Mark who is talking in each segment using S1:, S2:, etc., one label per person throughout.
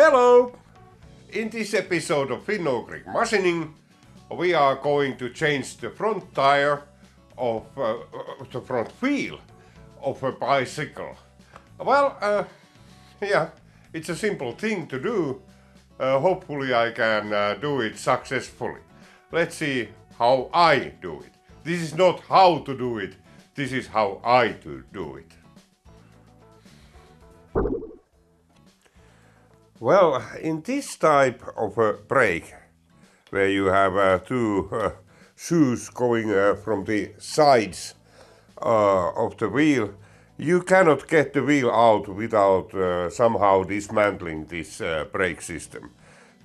S1: Hello! In this episode of Finno-Ugric Machining, we are going to change the front tire of the front wheel of a bicycle. Well, yeah, it's a simple thing to do. Hopefully I can do it successfully. Let's see how I do it. This is not how to do it, this is how I do it. Well, in this type of a brake, where you have two shoes going from the sides of the wheel, you cannot get the wheel out without somehow dismantling this brake system,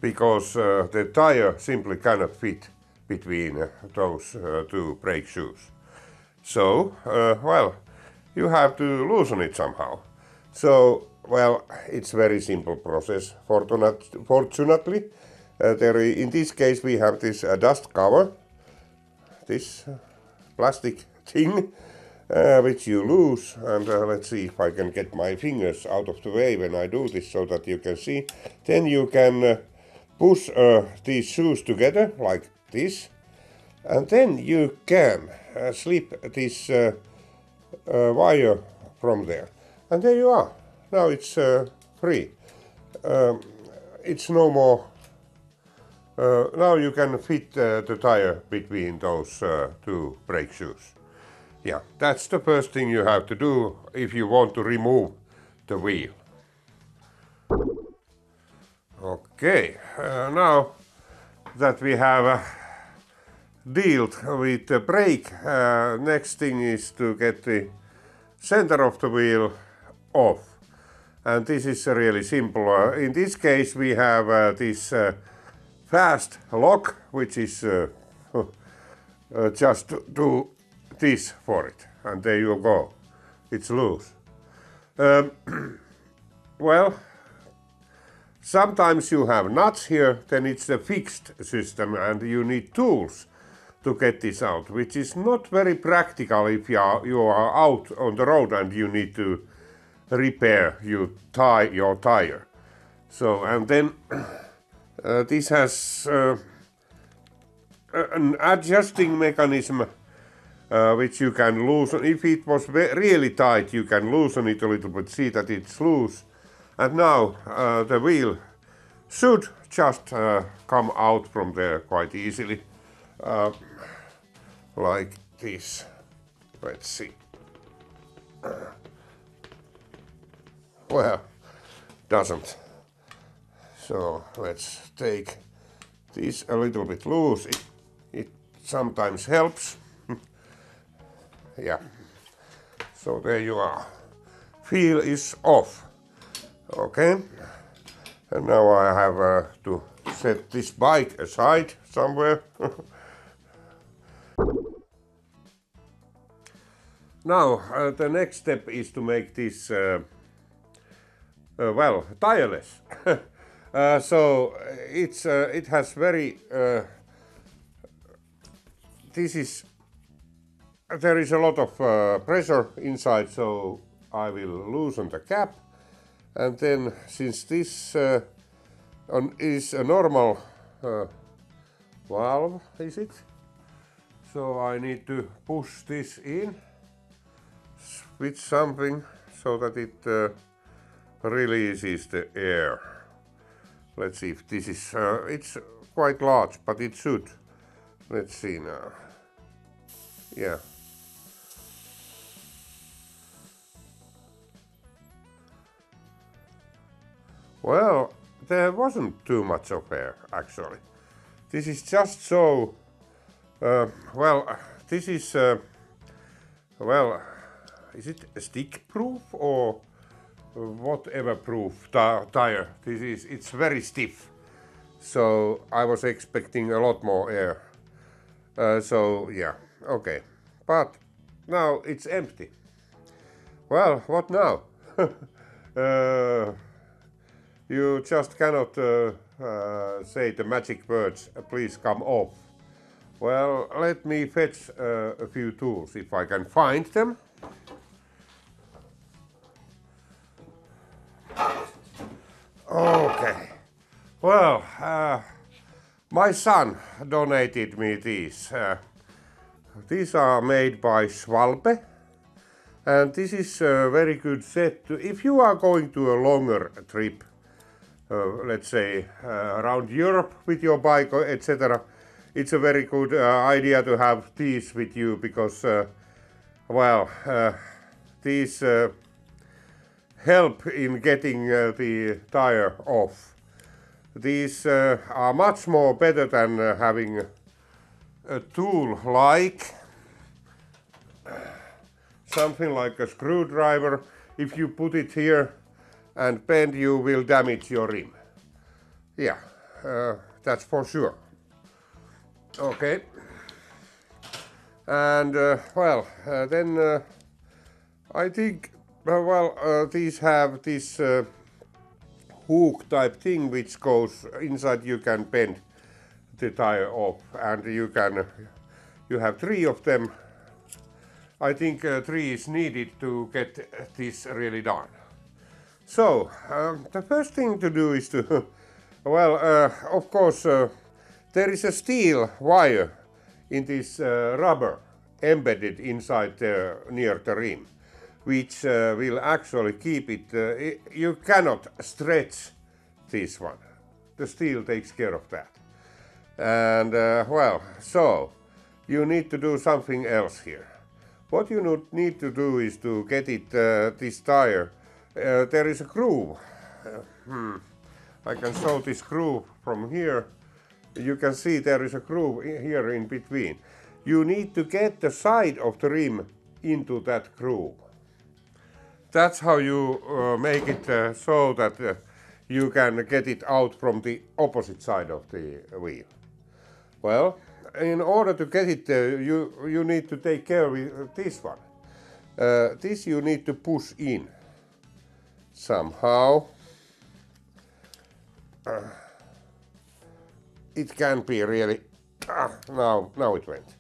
S1: because the tire simply cannot fit between those two brake shoes. So, well, you have to loosen it somehow. So, well, it's a very simple process. Fortunately, in this case we have this dust cover, this plastic thing, which you lose, and let's see if I can get my fingers out of the way when I do this so that you can see. Then you can push these shoes together like this, and then you can slip this wire from there, and there you are. Now it's free. It's no more. Now you can fit the tire between those two brake shoes. Yeah, that's the first thing you have to do if you want to remove the wheel. Okay, now that we have dealt with the brake, next thing is to get the center of the wheel off. And this is really simple. In this case we have this fast lock, which is just do this for it, and there you go, it's loose. Well, sometimes you have nuts here, then it's a fixed system and you need tools to get this out, which is not very practical if you are out on the road and you need to repair your tire. So, and then this has an adjusting mechanism which you can loosen. If it was really tight, you can loosen it a little bit, see that it's loose. And now the wheel should just come out from there quite easily, like this. Let's see. Well, doesn't. So let's take this a little bit loose. It sometimes helps. Yeah. So there you are. Wheel is off. Okay. And now I have to set this bike aside somewhere. Now the next step is to make this well, tireless. So it has very there is a lot of pressure inside, so I will loosen the cap, and then since this is a normal valve, is it? So I need to push this in with something so that it releases the air. Let's see if this is, it's quite large, but it should. Let's see now. Yeah. Well, there wasn't too much of air, actually. This is just so, well, this is, well, is it stick proof or whatever proof tire? It's very stiff, so I was expecting a lot more air. So yeah, okay, but now it's empty. Well, what now? You just cannot say the magic words, please come off. Well, let me fetch a few tools if I can find them. Okay. Well, my son donated me these. These are made by Schwalbe, and this is a very good set if you are going to a longer trip, let's say around Europe with your bike, etc. It's a very good idea to have these with you because, well, these help in getting the tire off. These are much more better than having a tool like something like a screwdriver. If you put it here and bend, you will damage your rim. Yeah, that's for sure. Okay. And well, then I think, these have this hook type thing which goes inside. You can bend the tire off, and you have 3 of them. I think 3 is needed to get this really done. So the first thing to do is to well, of course, there is a steel wire in this rubber embedded inside near the rim, which will actually keep it. You cannot stretch this one. The steel takes care of that. And well, so you need to do something else here. What you need to do is to get it this tire. There is a groove. I can show this groove from here. You can see there is a groove here in between. You need to get the side of the rim into that groove. That's how you make it so that you can get it out from the opposite side of the wheel. Well, in order to get it, you need to take care of this one. This you need to push in somehow. It can be really, now it went.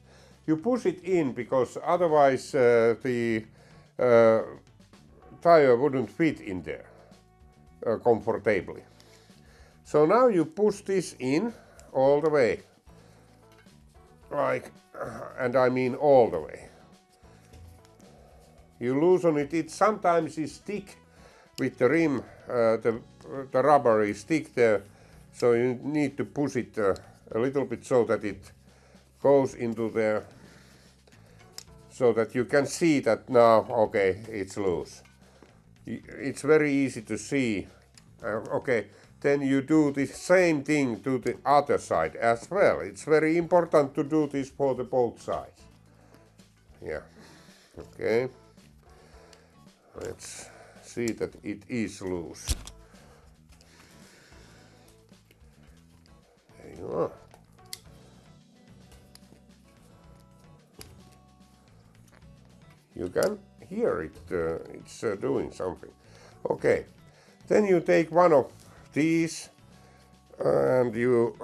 S1: You push it in because otherwise the tire wouldn't fit in there comfortably. So now you push this in all the way, like, and I mean all the way. You loosen it. It sometimes is stick with the rim. The rubber is stick there, so you need to push it a little bit so that it goes into there, so that you can see that now, okay, it's loose. It's very easy to see. Okay, then you do the same thing to the other side as well. It's very important to do this for the both sides. Yeah, okay. Let's see that it is loose. There you are. You can hear it, it's doing something. Okay, then you take one of these and you,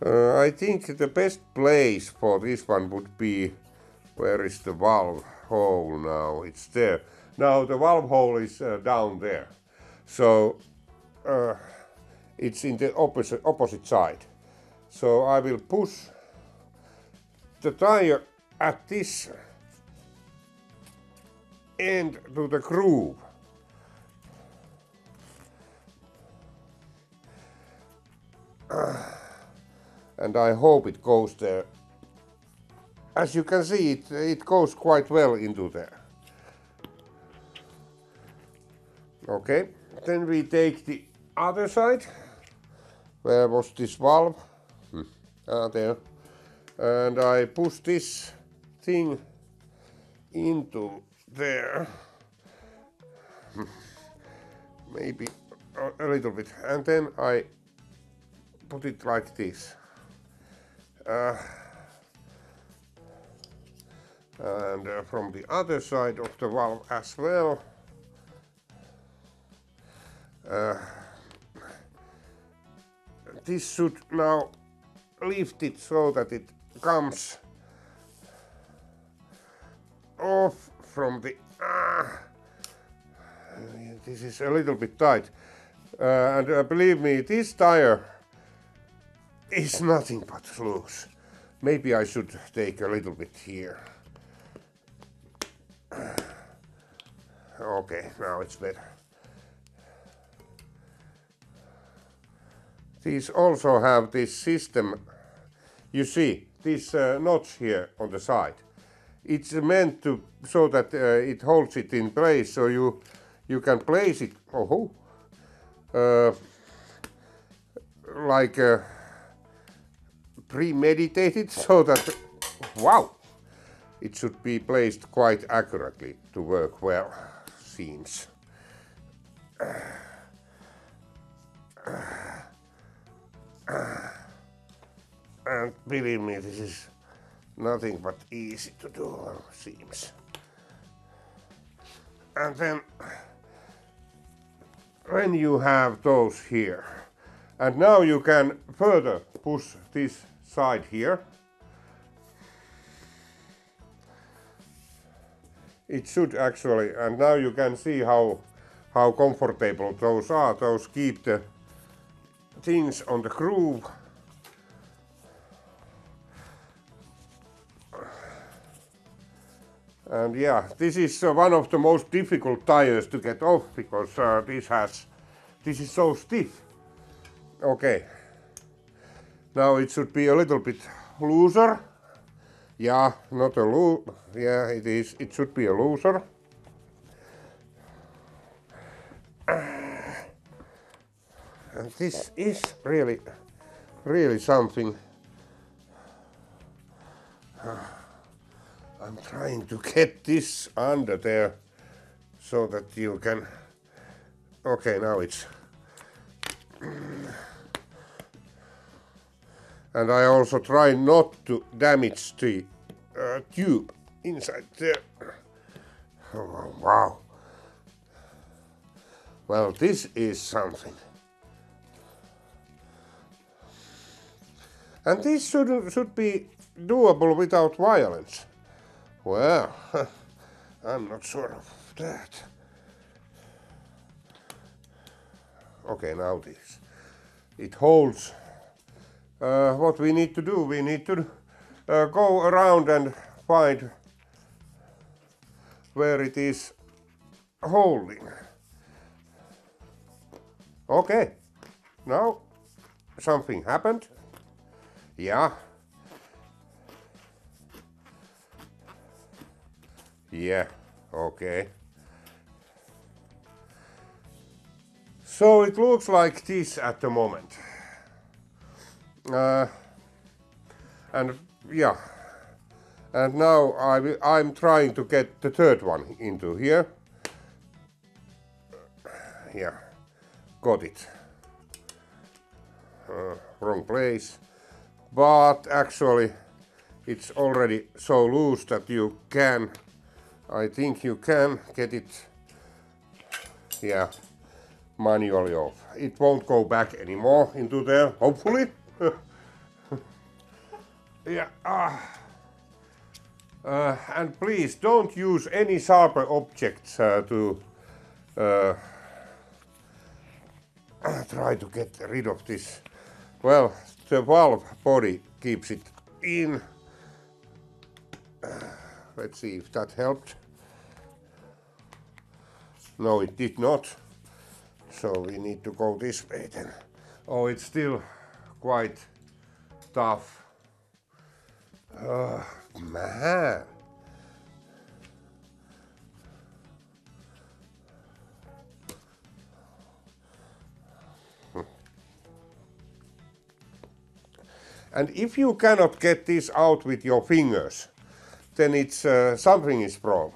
S1: I think the best place for this one would be, where is the valve hole now? It's there. Now the valve hole is down there. So it's in the opposite side. So I will push the tire at this end to the groove. And I hope it goes there. As you can see, it goes quite well into there. Okay, then we take the other side. Where was this valve? There. And I push this thing into there. Maybe a little bit. And then I put it like this. And from the other side of the valve as well. This should now lift it so that it comes off from the... this is a little bit tight. And believe me, this tire is nothing but loose. Maybe I should take a little bit here. Okay, now it's better. These also have this system. You see this notch here on the side. It's meant to so that it holds it in place, so you can place it. Like premeditated, so that wow, it should be placed quite accurately to work well. Seems. And believe me, this is nothing but easy to do, seems. And then when you have those here, and now you can further push this side here. It should actually, and now you can see how comfortable those are. Those keep the things on the groove. And yeah, this is one of the most difficult tires to get off because this is so stiff. Okay, now it should be a little bit looser. Yeah, not a loose. Yeah, it is. It should be a looser. And this is really, really something. I'm trying to get this under there so that you can. Okay, now it's. And I also try not to damage the tube inside there. Oh, wow. Well, this is something. And this should be doable without violence. Well, I'm not sure of that. Okay, now this. It holds. What we need to do, we need to go around and find where it is holding. Okay, now something happened. Yeah. Yeah, okay. So it looks like this at the moment. And yeah, and now I'm trying to get the third one into here. Yeah, got it. Wrong place, but actually it's already so loose that you can, I think you can get it, yeah, manually off. It won't go back anymore into there, hopefully. Yeah, and please don't use any sharper objects to try to get rid of this. Well, the valve body keeps it in. Let's see if that helped. No, it did not. So we need to go this way then. Oh, it's still quite tough. Man. And if you cannot get this out with your fingers, then it's something is wrong.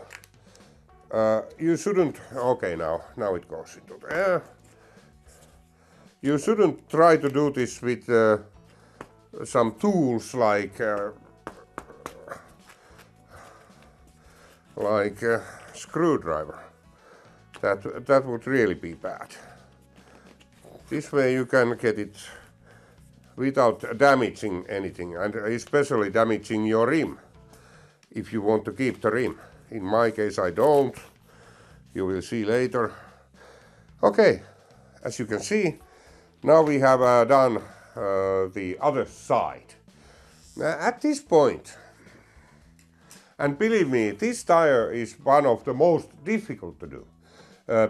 S1: You shouldn't. Okay, now it goes into there. You shouldn't try to do this with some tools like screwdriver. That would really be bad. This way you can get it without damaging anything, and especially damaging your rim if you want to keep the rim. In my case I don't. You will see later. Okay, as you can see, now we have done the other side. At this point, and believe me, this tire is one of the most difficult to do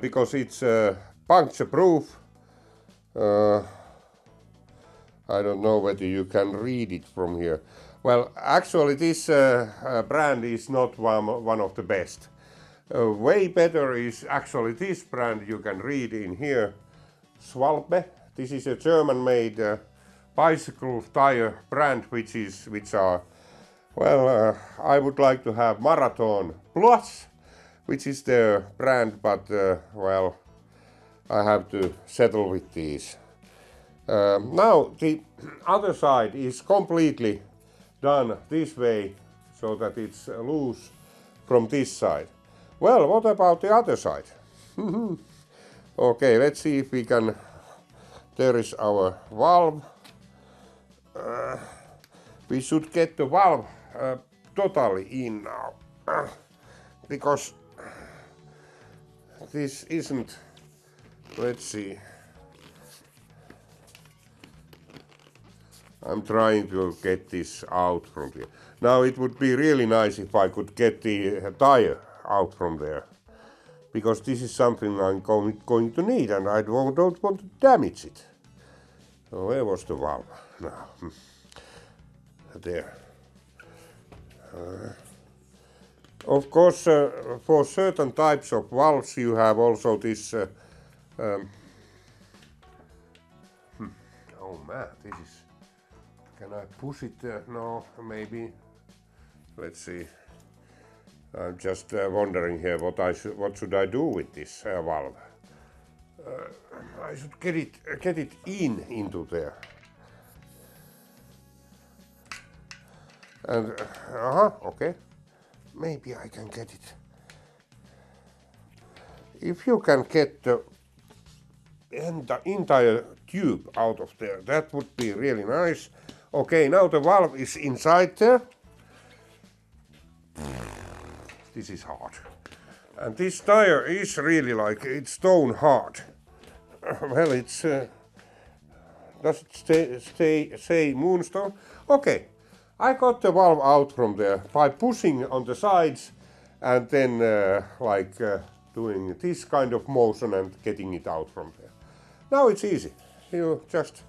S1: because it's puncture proof. I don't know whether you can read it from here. Well, actually this brand is not one of the best. Way better is actually this brand. You can read in here, Schwalbe. This is a German-made bicycle tire brand, which are, well, I would like to have Marathon Plus, which is their brand, but well, I have to settle with these. Now the other side is completely done this way, so that it's loose from this side. Well, what about the other side? Okay, let's see if we can. There is our valve. We should get the valve totally in now, because this isn't. Let's see. I'm trying to get this out from here. Now it would be really nice if I could get the tire out from there, because this is something I'm going to need, and I don't want to damage it. So where was the valve? Now, there. Of course, for certain types of valves you have also this. Oh man, this is. Can I push it? No, maybe. Let's see. I'm just wondering here what should I do with this valve. I should get it into there. And okay. Maybe I can get it. If you can get the entire tube out of there, that would be really nice. Okay, now the valve is inside there. This is hard. And this tire is really like, it's stone hard. Well, it's, does it say moonstone? Okay, I got the valve out from there by pushing on the sides and then doing this kind of motion and getting it out from there. Now it's easy. You just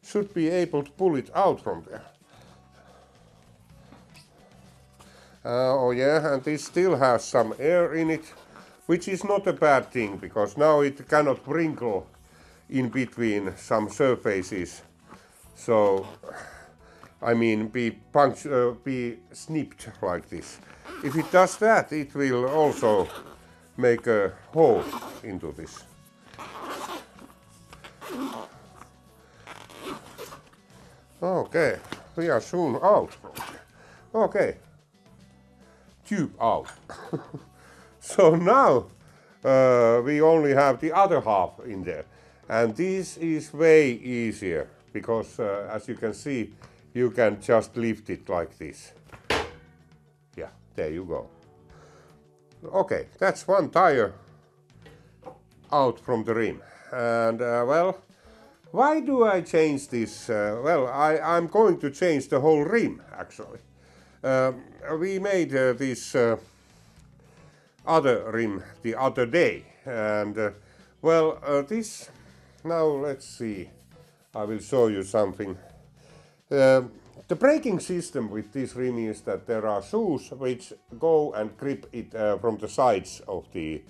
S1: should be able to pull it out from there. Oh yeah, and this still has some air in it, which is not a bad thing, because now it cannot wrinkle in between some surfaces. So, I mean, be snipped like this. If it does that, it will also make a hole into this. Okay, we are soon out. Okay, tube out. So now we only have the other half in there, and this is way easier because as you can see, you can just lift it like this. Yeah, there you go. Okay, that's one tire out from the rim, and well, why do I change this? Well, I'm going to change the whole rim actually. We made this other rim the other day, and well, this, now let's see, I will show you something. The braking system with this rim is that there are shoes which go and grip it from the sides of the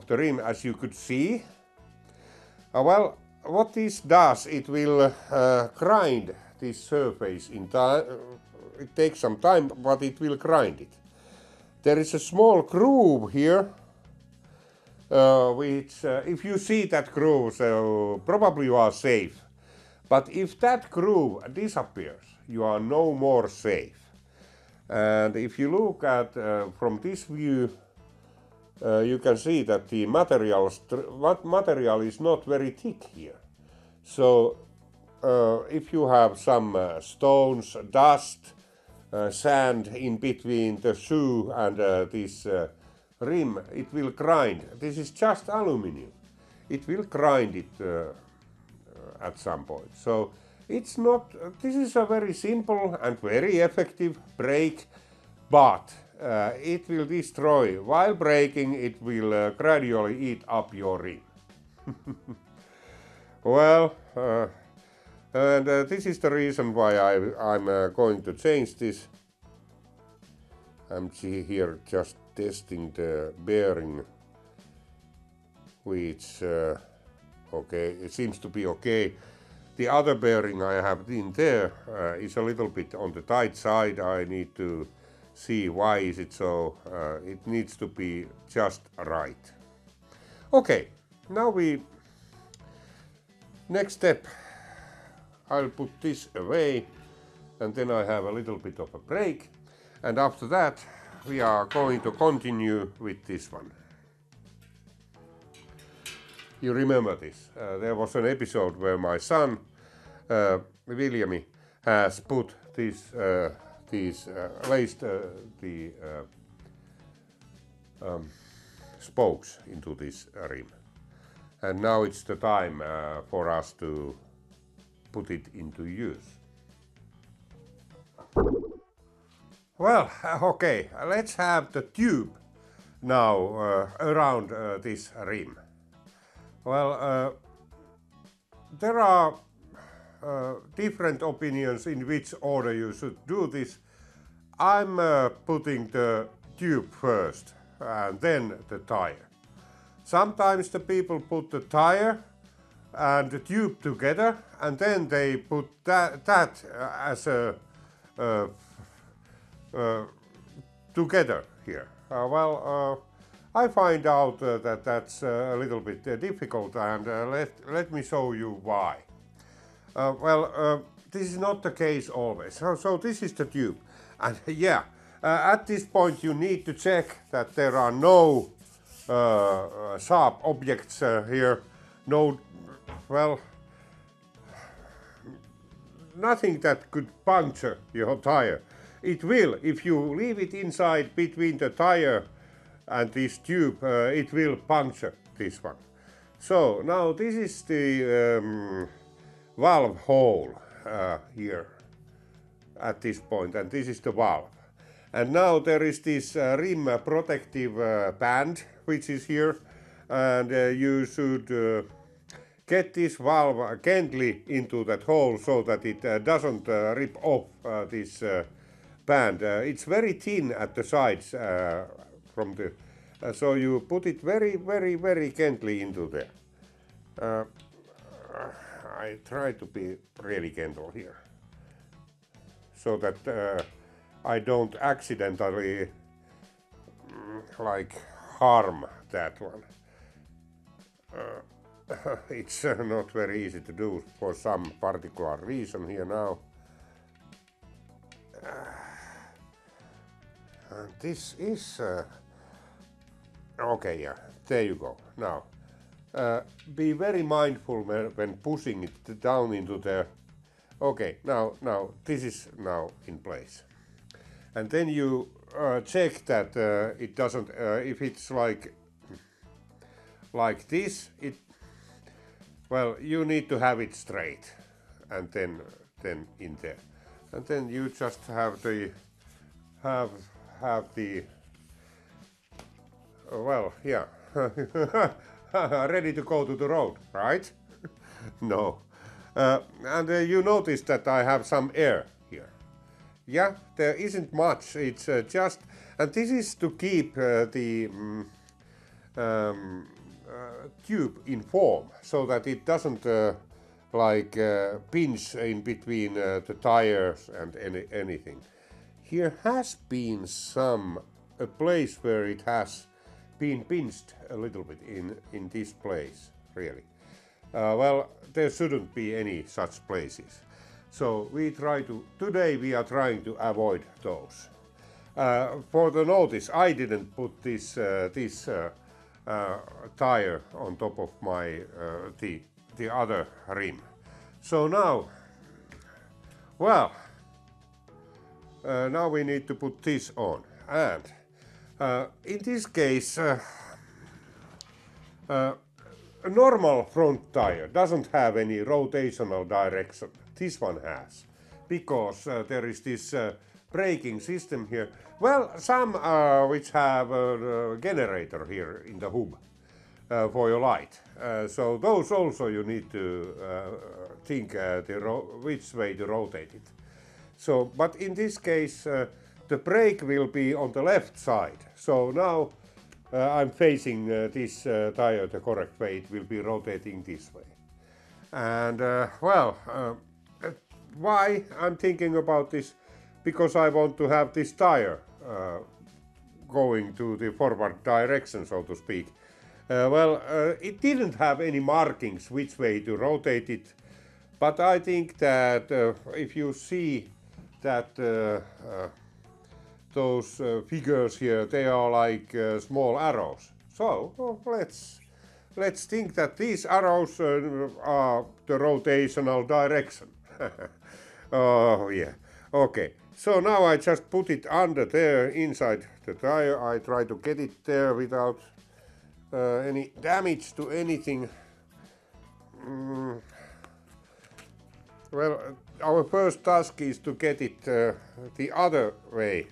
S1: rim, as you could see. Well, what this does, it will grind this surface in time. It takes some time, but it will grind it. There is a small groove here, which, if you see that groove, so probably you are safe. But if that groove disappears, you are no more safe. And if you look at from this view, you can see that the material is not very thick here. So if you have some stones, dust, sand in between the shoe and this rim, it will grind. This is just aluminum. it will grind it at some point. So it's not, this is a very simple and very effective brake, but it will destroy. While braking, it will gradually eat up your rim. Well, and this is the reason why I'm going to change this. I'm here just testing the bearing, which, okay, it seems to be okay. The other bearing I have in there is a little bit on the tight side. I need to see why is it so. It needs to be just right. Okay, now next step, I'll put this away and then I have a little bit of a break, and after that we are going to continue with this one. You remember this? There was an episode where my son, Williami, has put this, laced the spokes into this rim. And now it's the time for us to put it into use. Well, okay, let's have the tube now around this rim. Well, there are different opinions in which order you should do this. I'm putting the tube first and then the tire. Sometimes the people put the tire and the tube together and then they put that as a together here. I find out that that's a little bit difficult, and let me show you why. This is not the case always. So this is the tube, and yeah, at this point you need to check that there are no sharp objects here, no, well, nothing that could puncture your tire. It will, if you leave it inside between the tire and this tube, it will puncture this one. So now this is the valve hole here at this point, and this is the valve. And now there is this rim protective band which is here, and you should get this valve gently into that hole so that it doesn't rip off this band. It's very thin at the sides from the, so you put it very gently into there. I try to be really gentle here, so that I don't accidentally like harm that one. It's not very easy to do for some particular reason here now. This is okay, yeah, there you go. Now be very mindful when pushing it down into the, okay, now this is now in place, and then you check that it doesn't, if it's like this, it, well, you need to have it straight, and then in there, and then you just have the well, yeah, ready to go to the road, right? No, and you notice that I have some air here. Yeah, there isn't much. It's just, and this is to keep the tube in form, so that it doesn't like pinch in between the tires and anything. Here has been a place where it has been pinched a little bit in this place, really. Well, there shouldn't be any such places. So today we are trying to avoid those. For the notice, I didn't put this tire on top of my the other rim. So now, well, now we need to put this on, and in this case a normal front tire doesn't have any rotational direction. This one has, because there is this braking system here. Well, some which have a generator here in the hub for your light. So those also you need to think which way to rotate it. So, but in this case, the brake will be on the left side. So now I'm facing this tire the correct way. It will be rotating this way. And why I'm thinking about this? Because I want to have this tire going to the forward direction, so to speak. It didn't have any markings which way to rotate it, but I think that if you see that those figures here, they are like small arrows. So let's think that these arrows are the rotational direction. Oh yeah, okay. So now I just put it under there inside the tire. I try to get it there without any damage to anything. Well, our first task is to get it the other way.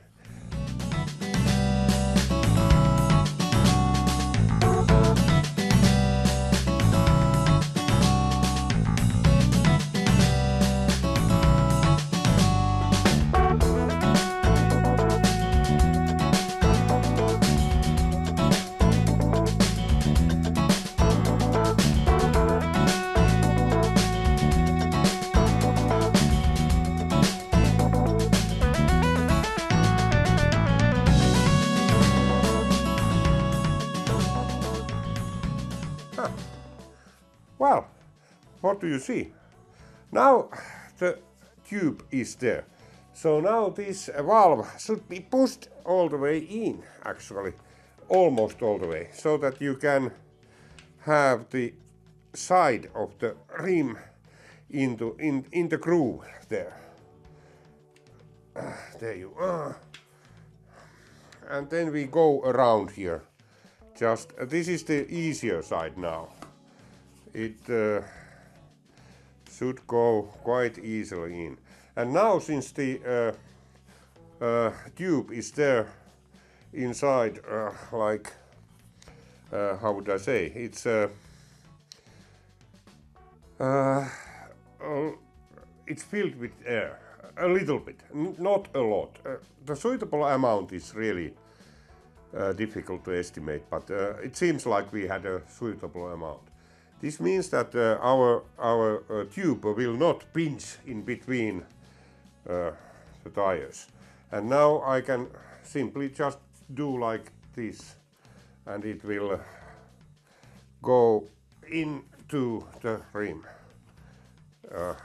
S1: Well, what do you see? Now the tube is there. So now this valve should be pushed all the way in, actually, almost all the way, so that you can have the side of the rim in the groove there. There you are. And then we go around here. Just this is the easier side now. It should go quite easily in. And now, since the tube is there inside, how would I say? It's filled with air, a little bit, not a lot. The suitable amount is really difficult to estimate, but it seems like we had a suitable amount. This means that our tube will not pinch in between the tires. And now I can simply just do like this, and it will go into the rim. I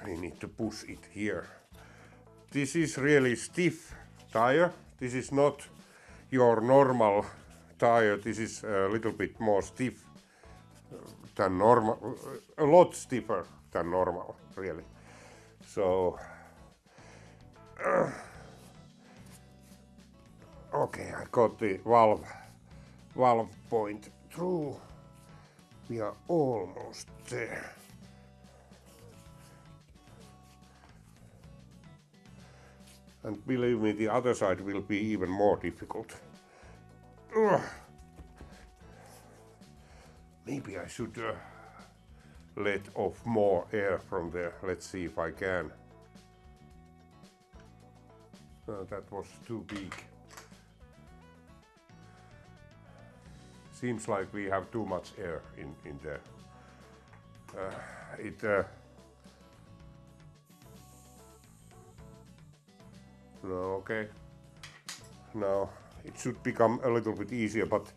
S1: need to push it here. This is really stiff tire. This is not your normal tire. This is a little bit more stiff than normal, a lot stiffer than normal, really. So, okay, I got the valve point through. We are almost there. And believe me, the other side will be even more difficult. Maybe I should let off more air from there. Let's see if I can. That was too big. Seems like we have too much air in there. No, okay. Now it should become a little bit easier, but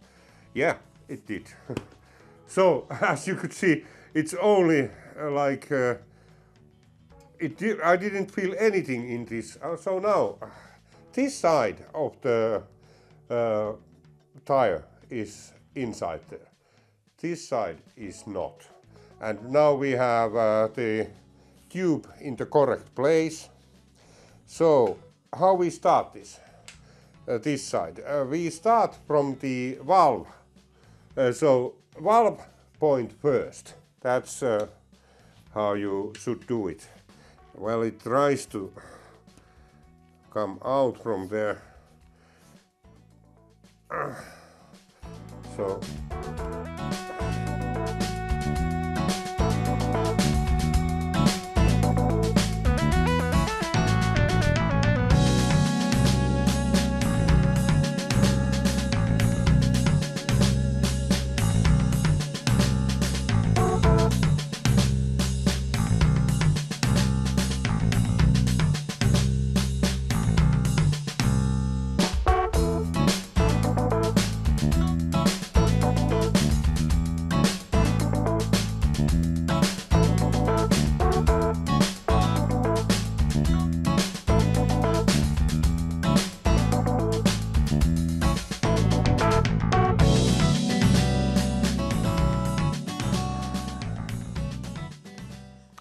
S1: yeah, it did. So as you could see, it's only I didn't feel anything in this. So now this side of the tire is inside there. This side is not. And now we have the tube in the correct place. So how we start this? This side. We start from the valve So valve point first, that's how you should do it. Well, it tries to come out from there. So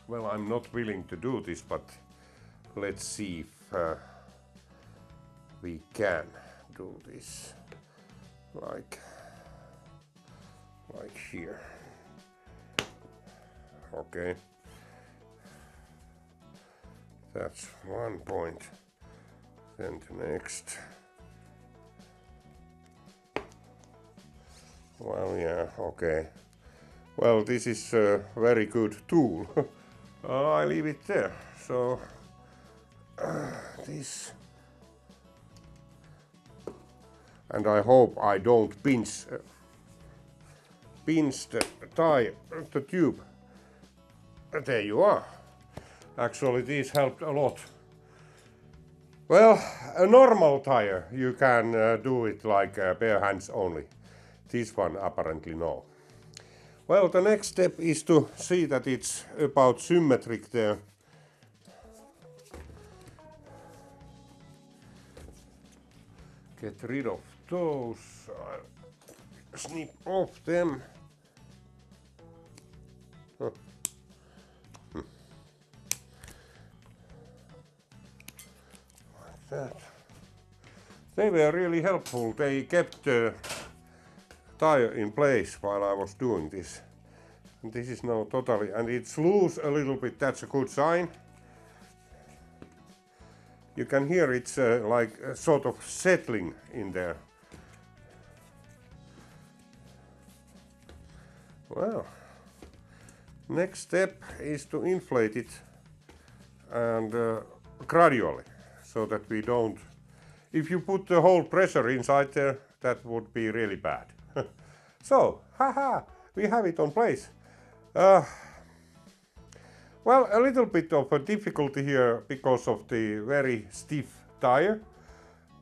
S1: well, I'm not willing to do this, but let's see if we can do this like here. Okay, that's one point. Then the next. Well, yeah, okay. Well, this is a very good tool. I leave it there. So this, and I hope I don't pinch the tube. There you are. Actually, this helped a lot. Well, a normal tire you can do it like bare hands only. This one apparently no. Well, the next step is to see that it's about symmetric there. Get rid of those. Snip off them. Like that. They were really helpful. They kept the tire in place while I was doing this. And this is now totally, and it's loose a little bit, that's a good sign. You can hear it's like sort of settling in there. Well, next step is to inflate it and gradually, so that we don't, if you put the whole pressure inside there, that would be really bad. So, haha, we have it on place. Well, a little bit of a difficulty here because of the very stiff tire,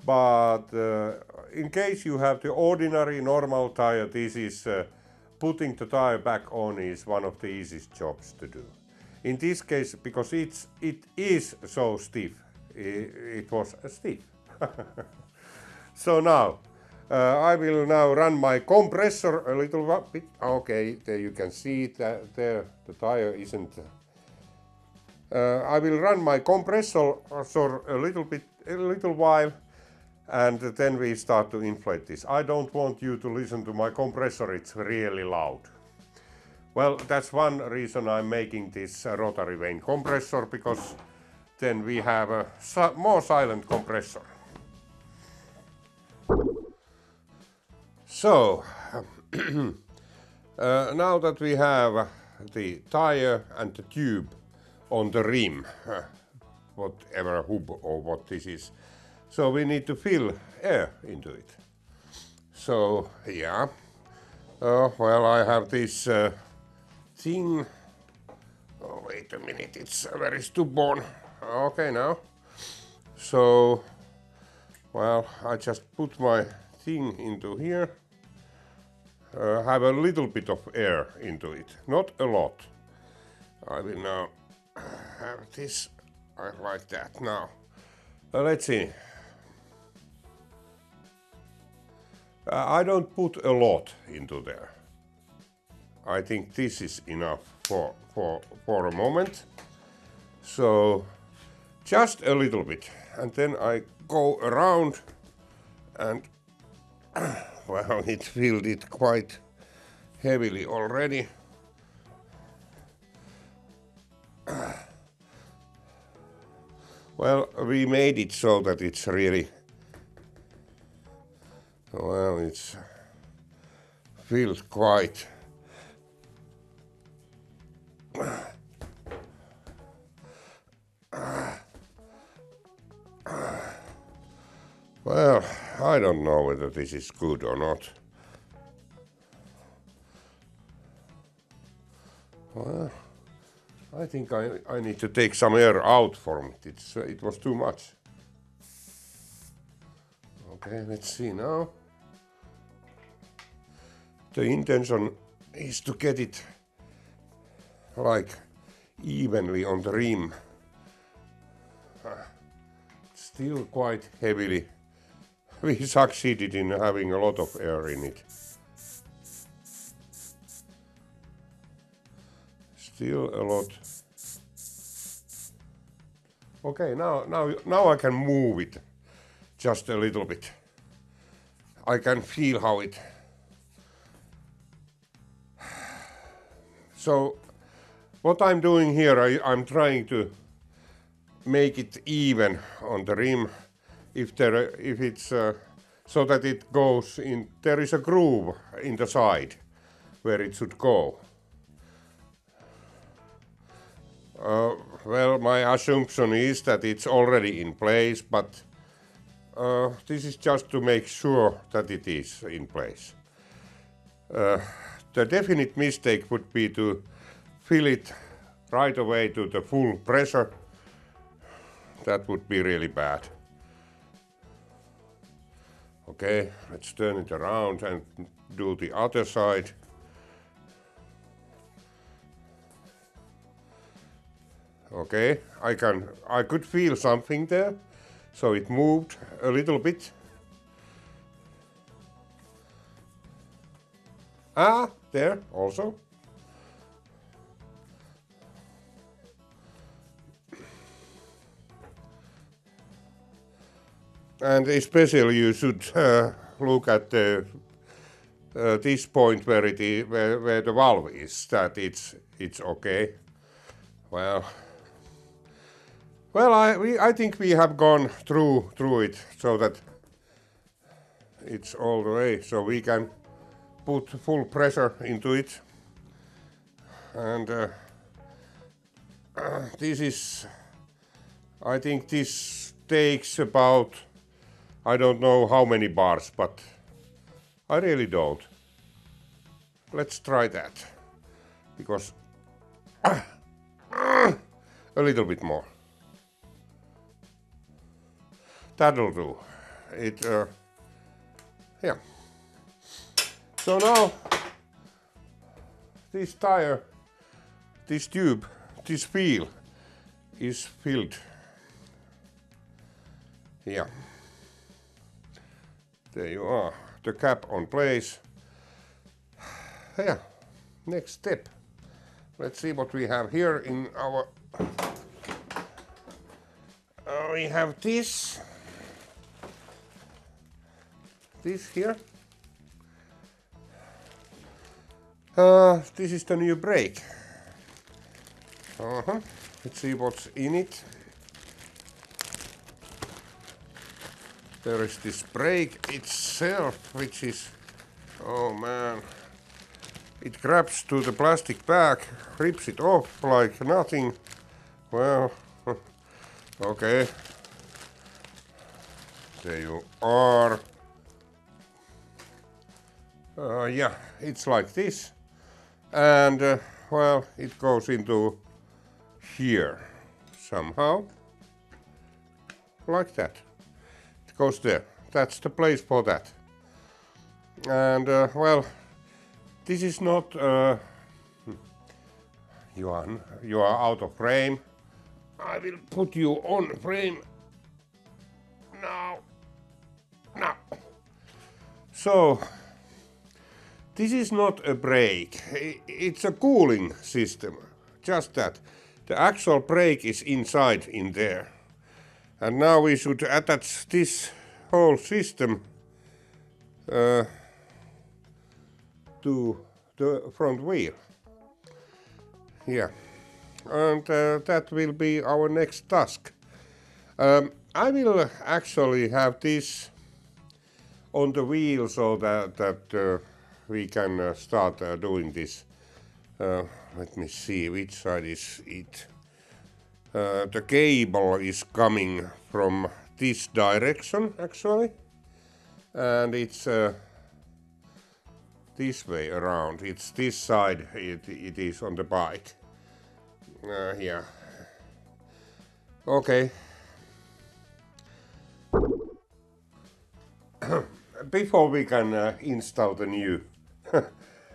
S1: but in case you have the ordinary normal tire, this is putting the tire back on is one of the easiest jobs to do. In this case, because it is so stiff, it was stiff. So now, I will now run my compressor a little bit. Okay, there you can see that there the tire isn't. I will run my compressor a little while, and then we start to inflate this. I don't want you to listen to my compressor, it's really loud. Well, that's one reason I'm making this rotary vane compressor, because then we have a more silent compressor. So, now that we have the tire and the tube on the rim, whatever hub or what this is, so we need to fill air into it. So, yeah, well, I have this thing. Oh, wait a minute, it's very stubborn. Okay, now. So, well, I just put my thing into here. Have a little bit of air into it, not a lot. I will now have this like that. Now, let's see. I don't put a lot into there. I think this is enough for a moment. So just a little bit, and then I go around and well, it filled it quite heavily already. Well, we made it so that it's really, well, it's feels quite well, I don't know whether this is good or not. Well, I think I need to take some air out from it. It was too much. Okay, let's see now. The intention is to get it like evenly on the rim. Still quite heavily. We succeeded in having a lot of air in it. Still a lot. Okay, now I can move it just a little bit. I can feel how it. So what I'm doing here, I'm trying to make it even on the rim. If it's so that it goes in, there is a groove in the side where it should go. Well, my assumption is that it's already in place, but this is just to make sure that it is in place. The definite mistake would be to fill it right away to the full pressure. That would be really bad. Okay, let's turn it around and do the other side. Okay, I could feel something there, so it moved a little bit. Ah, there also. And especially you should look at this point where it is, where the valve is, that it's okay. Well, I think we have gone through it so that it's all the way, so we can put full pressure into it. And this is, I think this takes about, I don't know how many bars, but I really don't. Let's try that, because a little bit more. That'll do. Yeah. So now this tire, this tube, this wheel is filled. Yeah. There you are. The cap on place. Yeah. Next step. Let's see what we have here in our. We have this. This here. This is the new brake. Let's see what's in it. There is this brake itself, which is, oh man, it grabs to the plastic bag, rips it off like nothing. Well, okay. There you are. Yeah, it's like this. And, well, it goes into here somehow. Like that. It goes there. That's the place for that. And, well, this is not... Johan, you are out of frame. I will put you on frame. Now. Now. So... This is not a brake, it's a cooling system, just that. The actual brake is inside in there. And now we should attach this whole system to the front wheel. Yeah, and that will be our next task. I will actually have this on the wheel so that we can start doing this. Let me see which side is it. The cable is coming from this direction actually, and it's this way around. It's this side it is on the bike. Yeah. Okay. Before we can install the new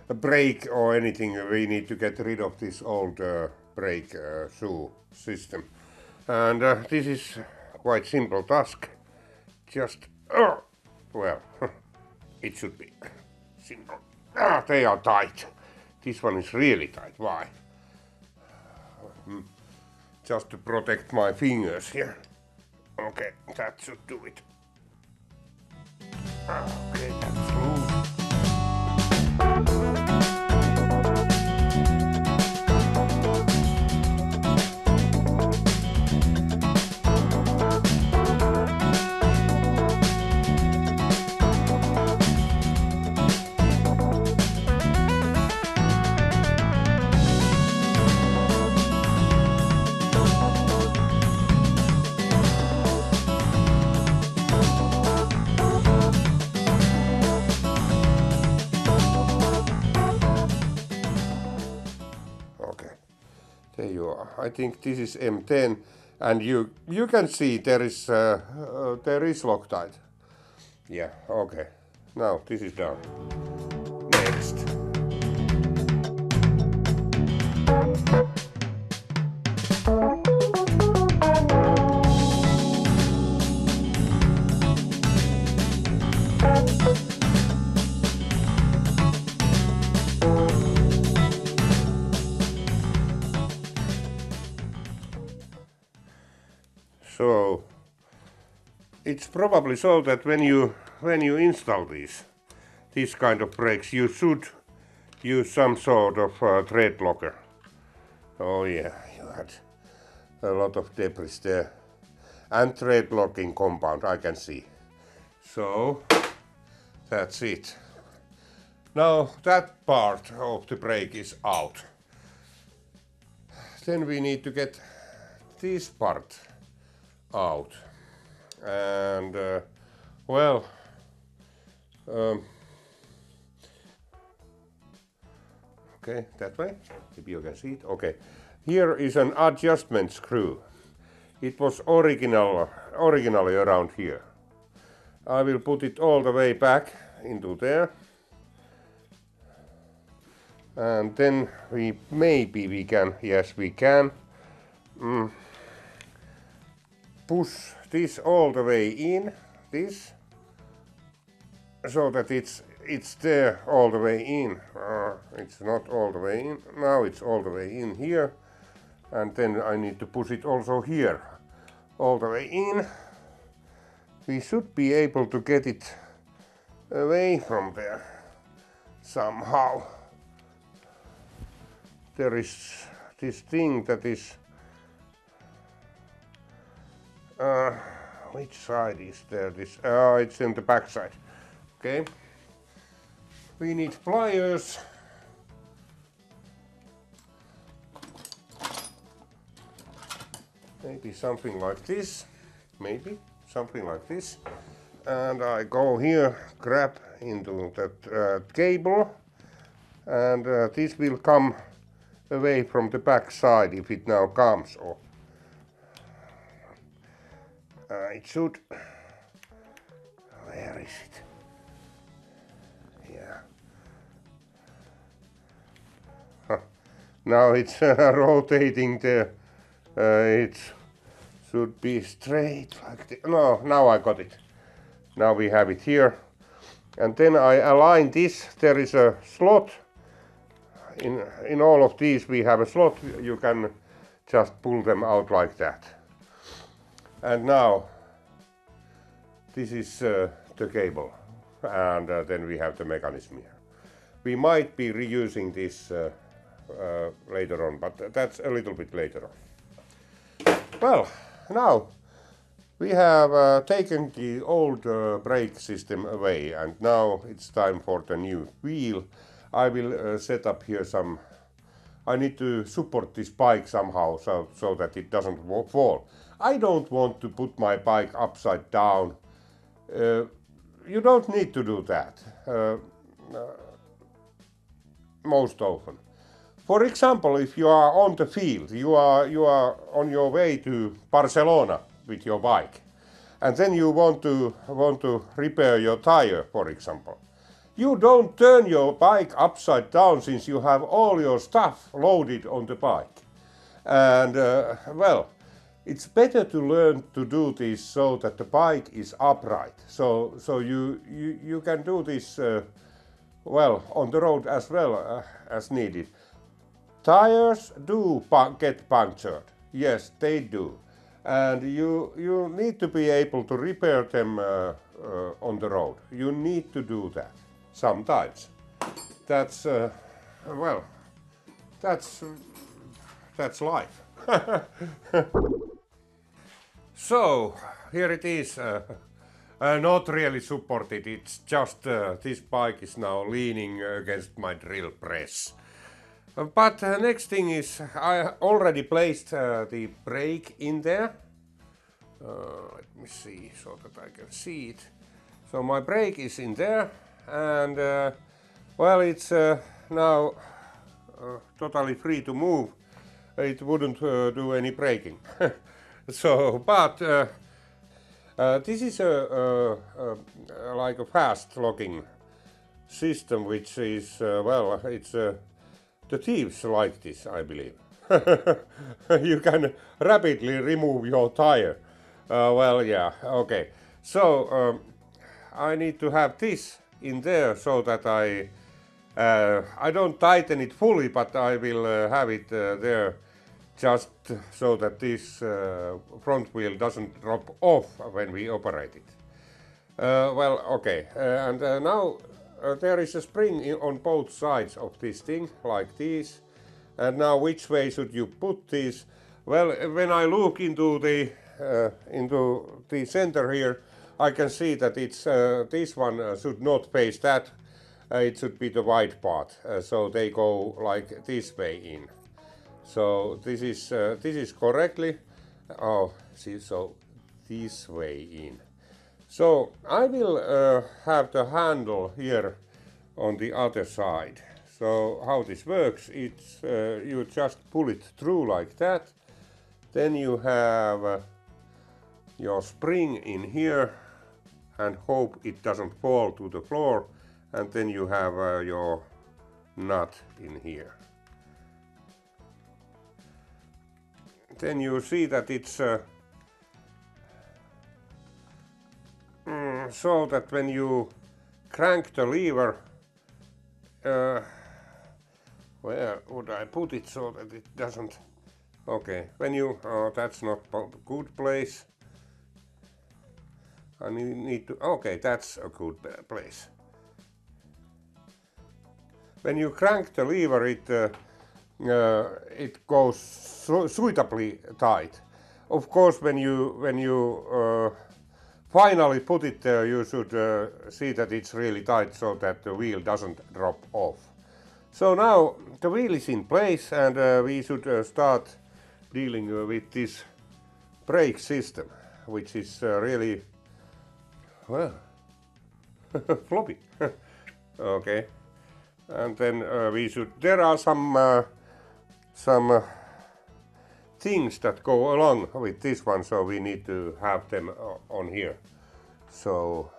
S1: brake or anything, we need to get rid of this old brake shoe system. And this is quite simple task. Just, well, it should be simple. They are tight. This one is really tight. Why? Just to protect my fingers here. Okay, that should do it. Okay, that's loose. There you are. I think this is M10, and you can see there is Loctite. Yeah. Okay. Now this is done. Next. So it's probably so that when you install these kind of brakes, you should use some sort of thread locker. Oh yeah, you had a lot of debris there, and thread locking compound I can see. So that's it. Now that part of the brake is out. Then we need to get this part out, and well, okay, that way, if you can see it. Okay, here is an adjustment screw. It was originally around here. I will put it all the way back into there, and then we can, yes we can, push this all the way in, this, so that it's there all the way in. It's not all the way in. Now it's all the way in here, and then I need to push it also here all the way in. We should be able to get it away from there somehow. There is this thing that is which side is there? This it's in the back side. Okay. We need pliers. Maybe something like this. Maybe something like this. And I go here, grab into that cable, and this will come away from the back side if it now comes. Or it should. Where is it? Yeah. Huh. Now it's rotating there. It should be straight like this. No, now I got it. Now we have it here. And then I align this. There is a slot. In all of these we have a slot. You can just pull them out like that. And now this is the cable, and then we have the mechanism here. we might be reusing this later on, but that's a little bit later on. Well, now we have taken the old brake system away, and now it's time for the new wheel. I will set up here some. I need to support this bike somehow so that it doesn't fall. I don't want to put my bike upside down. You don't need to do that most often. For example, if you are on the field, you are on your way to Barcelona with your bike, and then you want to repair your tire, for example. You don't turn your bike upside down, since you have all your stuff loaded on the bike. And well, it's better to learn to do this so that the bike is upright. So you can do this well on the road as well as needed. Tires do get punctured. Yes, they do. And you need to be able to repair them on the road. You need to do that sometimes. That's well, that's life. So here it is. Not really supported. It's just this bike is now leaning against my drill press. But next thing is, I already placed the brake in there. Let me see so that I can see it. So my brake is in there, and well, it's now totally free to move. It wouldn't do any braking. So, but this is like a fast locking system, which is well, it's the thieves like this, I believe. You can rapidly remove your tire. Well, yeah, okay. So I need to have this in there so that I don't tighten it fully, but I will have it there just so that this front wheel doesn't drop off when we operate it. Well, okay, and now there is a spring on both sides of this thing, like this. And now which way should you put this? Well, when I look into the center here, I can see that it's this one should not face that. It should be the wide part, so they go like this way in. So this is correctly. Oh, see, so this way in. So I will have the handle here on the other side. So how this works, it's you just pull it through like that. Then you have your spring in here and hope it doesn't fall to the floor. And then you have your nut in here. Then you see that it's so that when you crank the lever, where would I put it so that it doesn't? Okay, when you, that's not a good place. I need to, okay, that's a good place. When you crank the lever, it goes suitably tight. Of course, when you finally put it there, you should see that it's really tight so that the wheel doesn't drop off. So now the wheel is in place, and we should start dealing with this brake system, which is really, well, floppy. Okay. And then we should, there are some things that go along with this one, so we need to have them on here. So,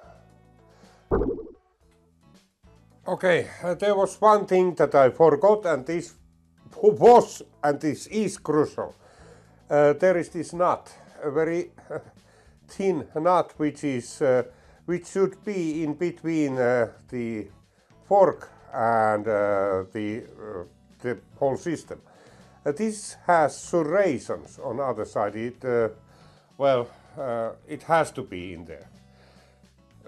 S1: okay, there was one thing that I forgot, and this is crucial. There is this nut, a very thin nut, which should be in between the fork and the whole system. This has serrations on other side. It well, it has to be in there.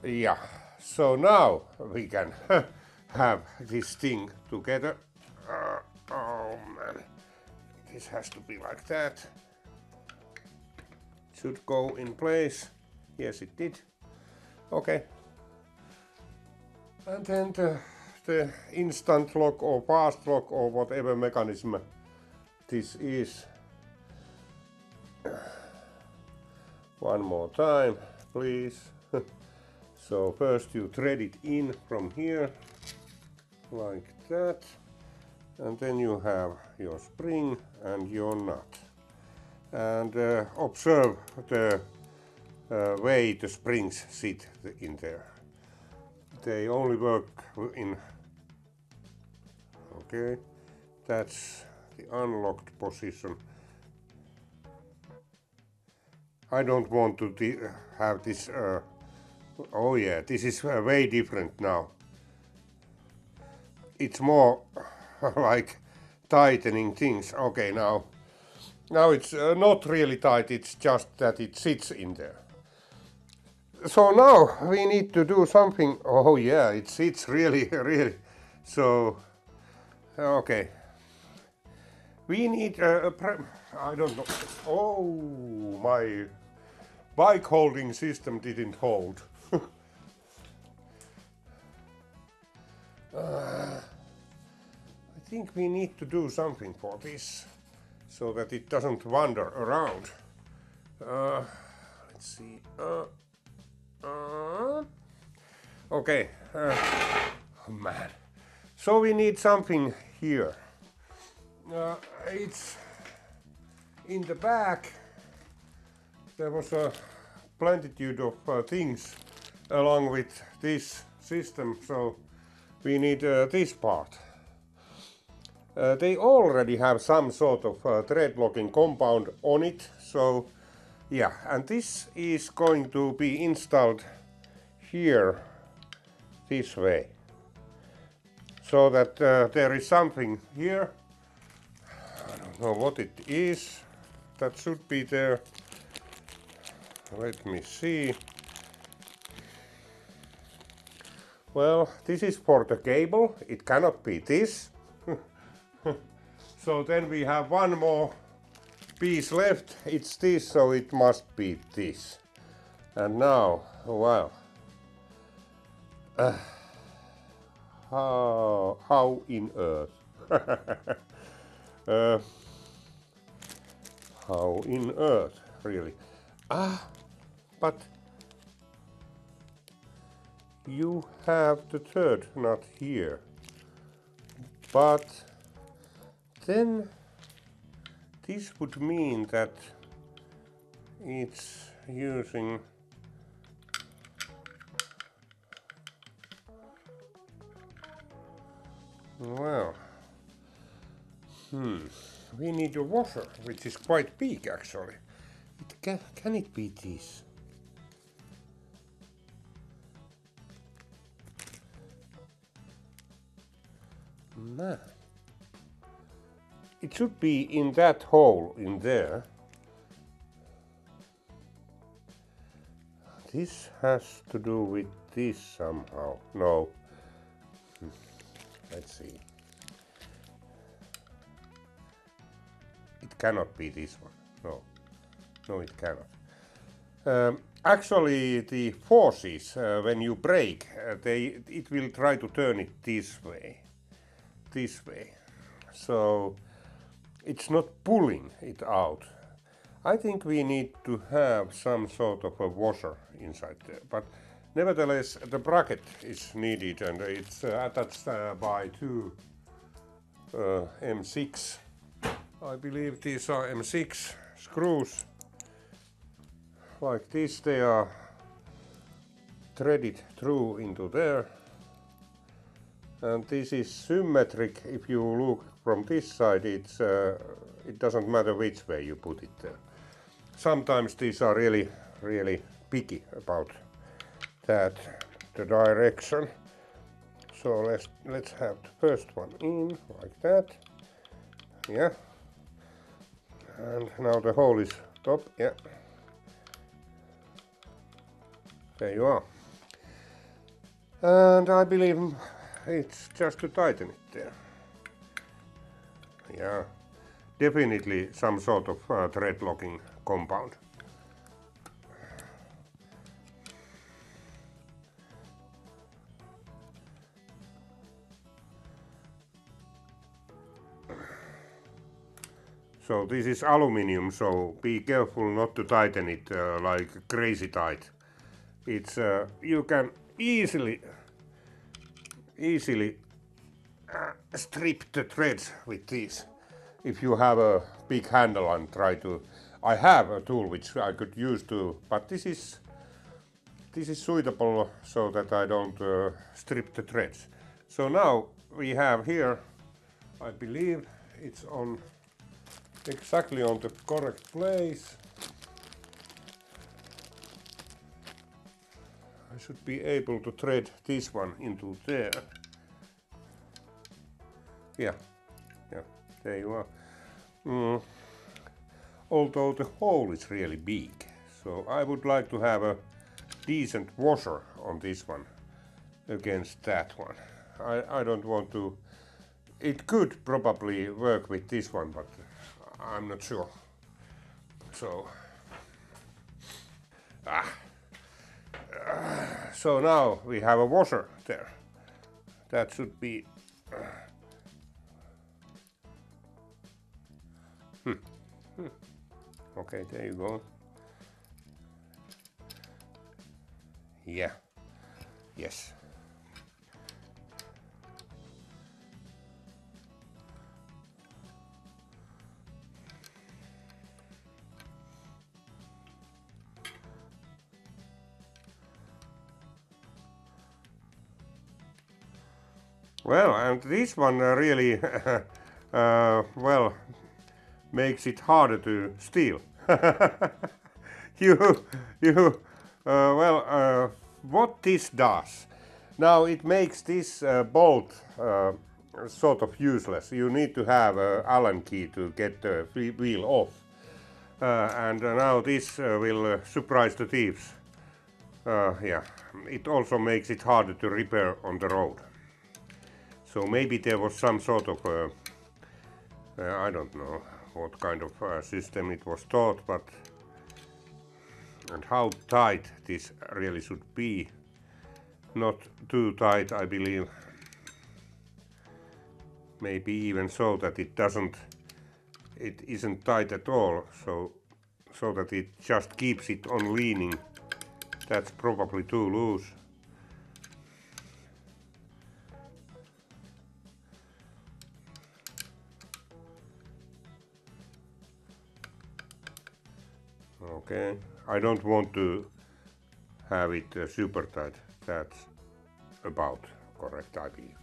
S1: Yeah. So now we can have this thing together. Oh man, this has to be like that. Should go in place. Yes, it did. Okay. And then the instant lock or fast lock or whatever mechanism this is. One more time, please. So first you thread it in from here, like that. And then you have your spring and your nut. And observe the way the springs sit in there. They only work in, okay, that's the unlocked position. I don't want to have this, oh yeah, this is way different now. It's more like tightening things. Okay, now it's not really tight, it's just that it sits in there. So now we need to do something. Oh yeah, it sits really, really. So, okay. We need I don't know. Oh, my bike holding system didn't hold. I think we need to do something for this so that it doesn't wander around. Let's see. Okay. Oh man. So we need something here. It's in the back. There was a plenitude of things along with this system, so we need this part. They already have some sort of thread locking compound on it, so yeah, and this is going to be installed here this way, so that there is something here. I don't know what it is. That should be there. Let me see. Well, this is for the cable. It cannot be this. So then we have one more piece left. It's this, so it must be this. And now, well, how in earth? How in earth, really? But you have the third nut here. But then this would mean that it's using well, we need a washer, which is quite big actually. Can it be this? Man. It should be in that hole in there. This has to do with this somehow. No. Let's see. It cannot be this one. No. No, it cannot. Actually, the forces, when you brake, it will try to turn it this way. This way. So it's not pulling it out. I think we need to have some sort of a washer inside there, but nevertheless the bracket is needed, and it's attached by two M6. I believe these are M6 screws. Like this, they are threaded through into there. And this is symmetric. If you look from this side, it doesn't matter which way you put it there. Sometimes these are really, really picky about that, the direction. So let's have the first one in like that. Yeah. And now the hole is top. Yeah. There you are. And I believe it's just to tighten it there. Yeah, definitely some sort of thread locking compound. So this is aluminium, so be careful not to tighten it like crazy tight. It's you can easily strip the threads with this. If you have a big handle and try to, I have a tool which I could use to, but this is suitable so that I don't strip the threads. So now we have here, I believe it's on exactly on the correct place. I should be able to thread this one into there. Yeah, there you are. Although the hole is really big, so I would like to have a decent washer on this one against that one. I don't want to. It could probably work with this one, but I'm not sure. So so now we have a washer there. That should be okay, there you go. Yeah. Yes. Well, and this one really well makes it harder to steal. What this does, now it makes this bolt sort of useless. You need to have an Allen key to get the wheel off. And now this will surprise the thieves. Yeah, it also makes it harder to repair on the road. So maybe there was some sort of, I don't know what kind of system it was taught, but and how tight this really should be. Not too tight, I believe. Maybe even so that it isn't tight at all, so that it just keeps it on leaning. That's probably too loose. Okay, I don't want to have it super tight. That's about correct, I believe.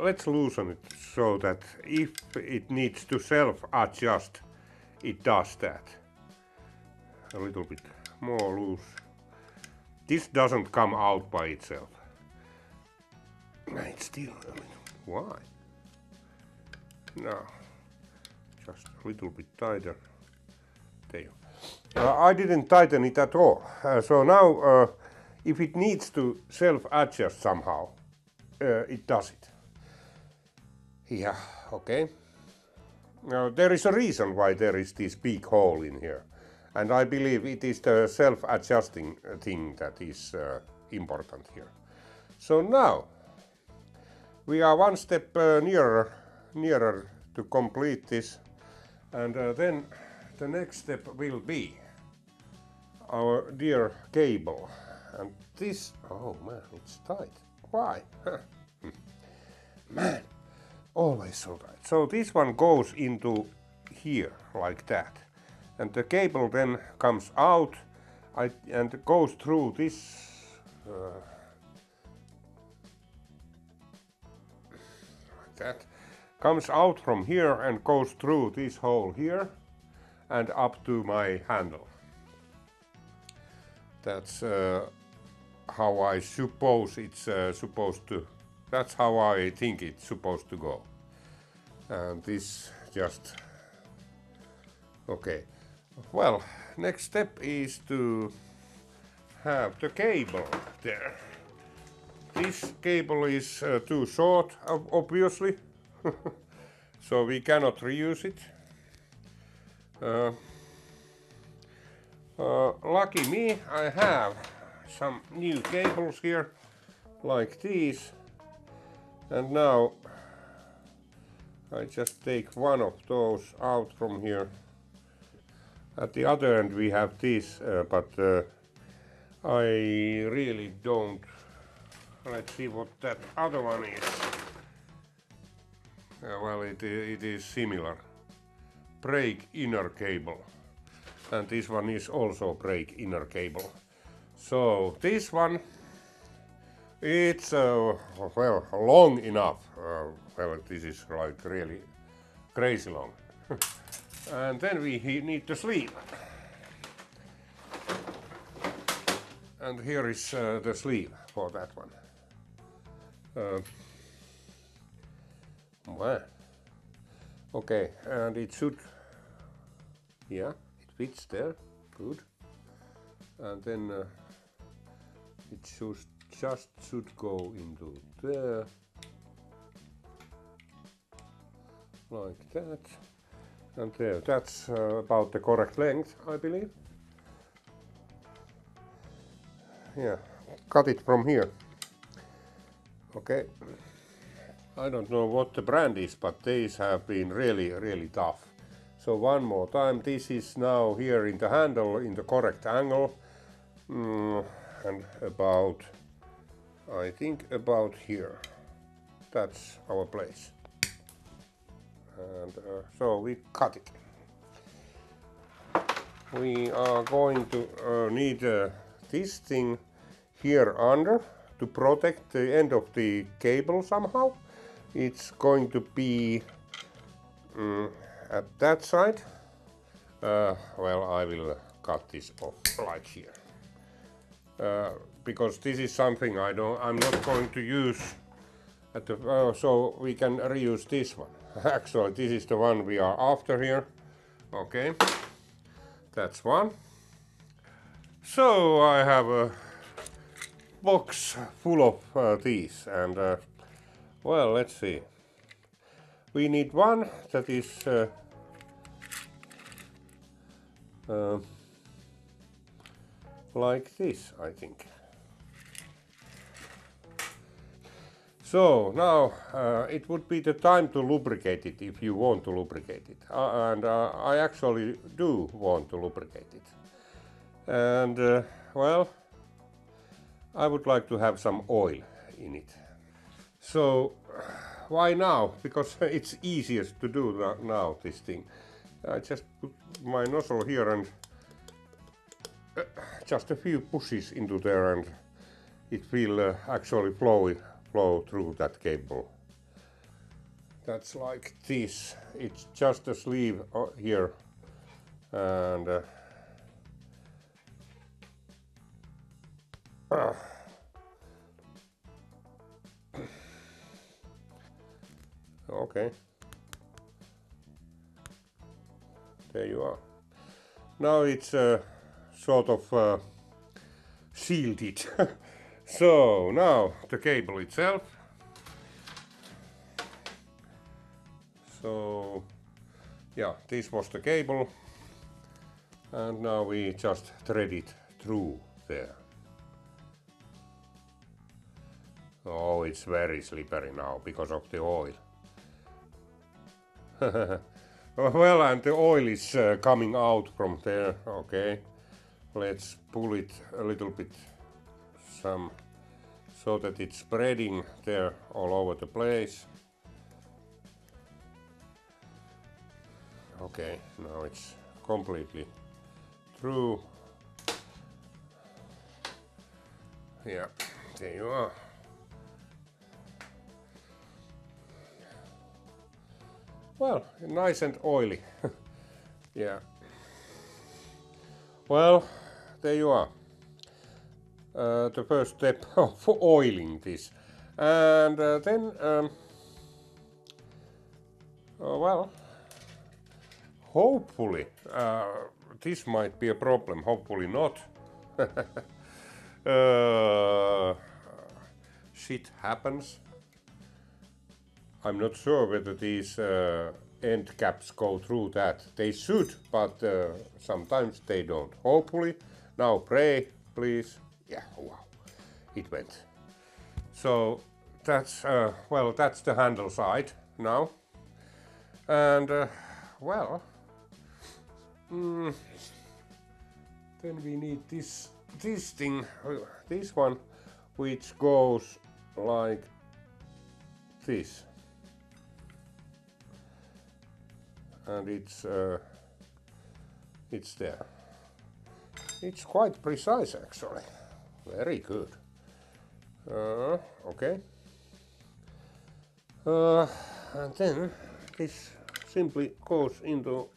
S1: Let's loosen it so that if it needs to self-adjust, it does that. A little bit more loose. This doesn't come out by itself. It's still a little. Why? No, just a little bit tighter. There. I didn't tighten it at all. So now, if it needs to self-adjust somehow, it does it. Yeah, okay. Now there is a reason why there is this big hole in here. And I believe it is the self-adjusting thing that is important here. So now, we are one step nearer to complete this. And then the next step will be our dear cable. And this, oh man, it's tight. Why? Man, always so tight. So this one goes into here, like that. And the cable then comes out and goes through this like that. Comes out from here and goes through this hole here and up to my handle. That's how I suppose it's supposed to. That's how I think it's supposed to go. And this just okay. Well, next step is to have the cable there. This cable is too short, obviously, so we cannot reuse it. Lucky me, I have some new cables here, like these, and now I just take one of those out from here. At the other end we have this, but I really don't. Let's see what that other one is. Well, it is similar. Brake inner cable. And this one is also brake inner cable. So this one, it's well, long enough. Well, this is like really crazy long. And then we need the sleeve. And here is the sleeve for that one. Well, okay, and it should, yeah, it fits there, good. And then it should go into there, like that. And there, that's about the correct length, I believe. Yeah, cut it from here. Okay. I don't know what the brand is, but these have been really tough. So one more time, this is now here in the handle in the correct angle, and about, I think about here. That's our place. And so we cut it. We are going to need this thing here under to protect the end of the cable somehow. It's going to be at that side. Well, I will cut this off like here, because this is something I'm not going to use at the, so we can reuse this one. Actually, this is the one we are after here. Okay, that's one. So I have a box full of these, and well, let's see. We need one that is like this, I think. So now it would be the time to lubricate it if you want to lubricate it. And I actually do want to lubricate it. And well, I would like to have some oil in it. So why now? Because it's easiest to do now, this thing. I just put my nozzle here and just a few pushes into there, and it will actually flow through that cable. That's like this. It's just a sleeve here, and okay, there you are. Now it's sort of shielded. So now the cable itself. So yeah, this was the cable, and now we just thread it through there. Oh, it's very slippery now because of the oil. Well, and the oil is coming out from there. Okay, let's pull it a little bit so that it's spreading there all over the place. Okay, now it's completely through. Yeah, there you are. Well, nice and oily. Yeah. Well, there you are. The first step of oiling this. And then, well, hopefully, this might be a problem, hopefully not. shit happens. I'm not sure whether these end caps go through that. They should, but sometimes they don't. Hopefully. Now pray, please. Yeah, wow, it went. So that's, well, that's the handle side now. And, well, then we need this thing, this one, which goes like this. And it's there. It's quite precise actually. Very good. Okay. And then this simply goes into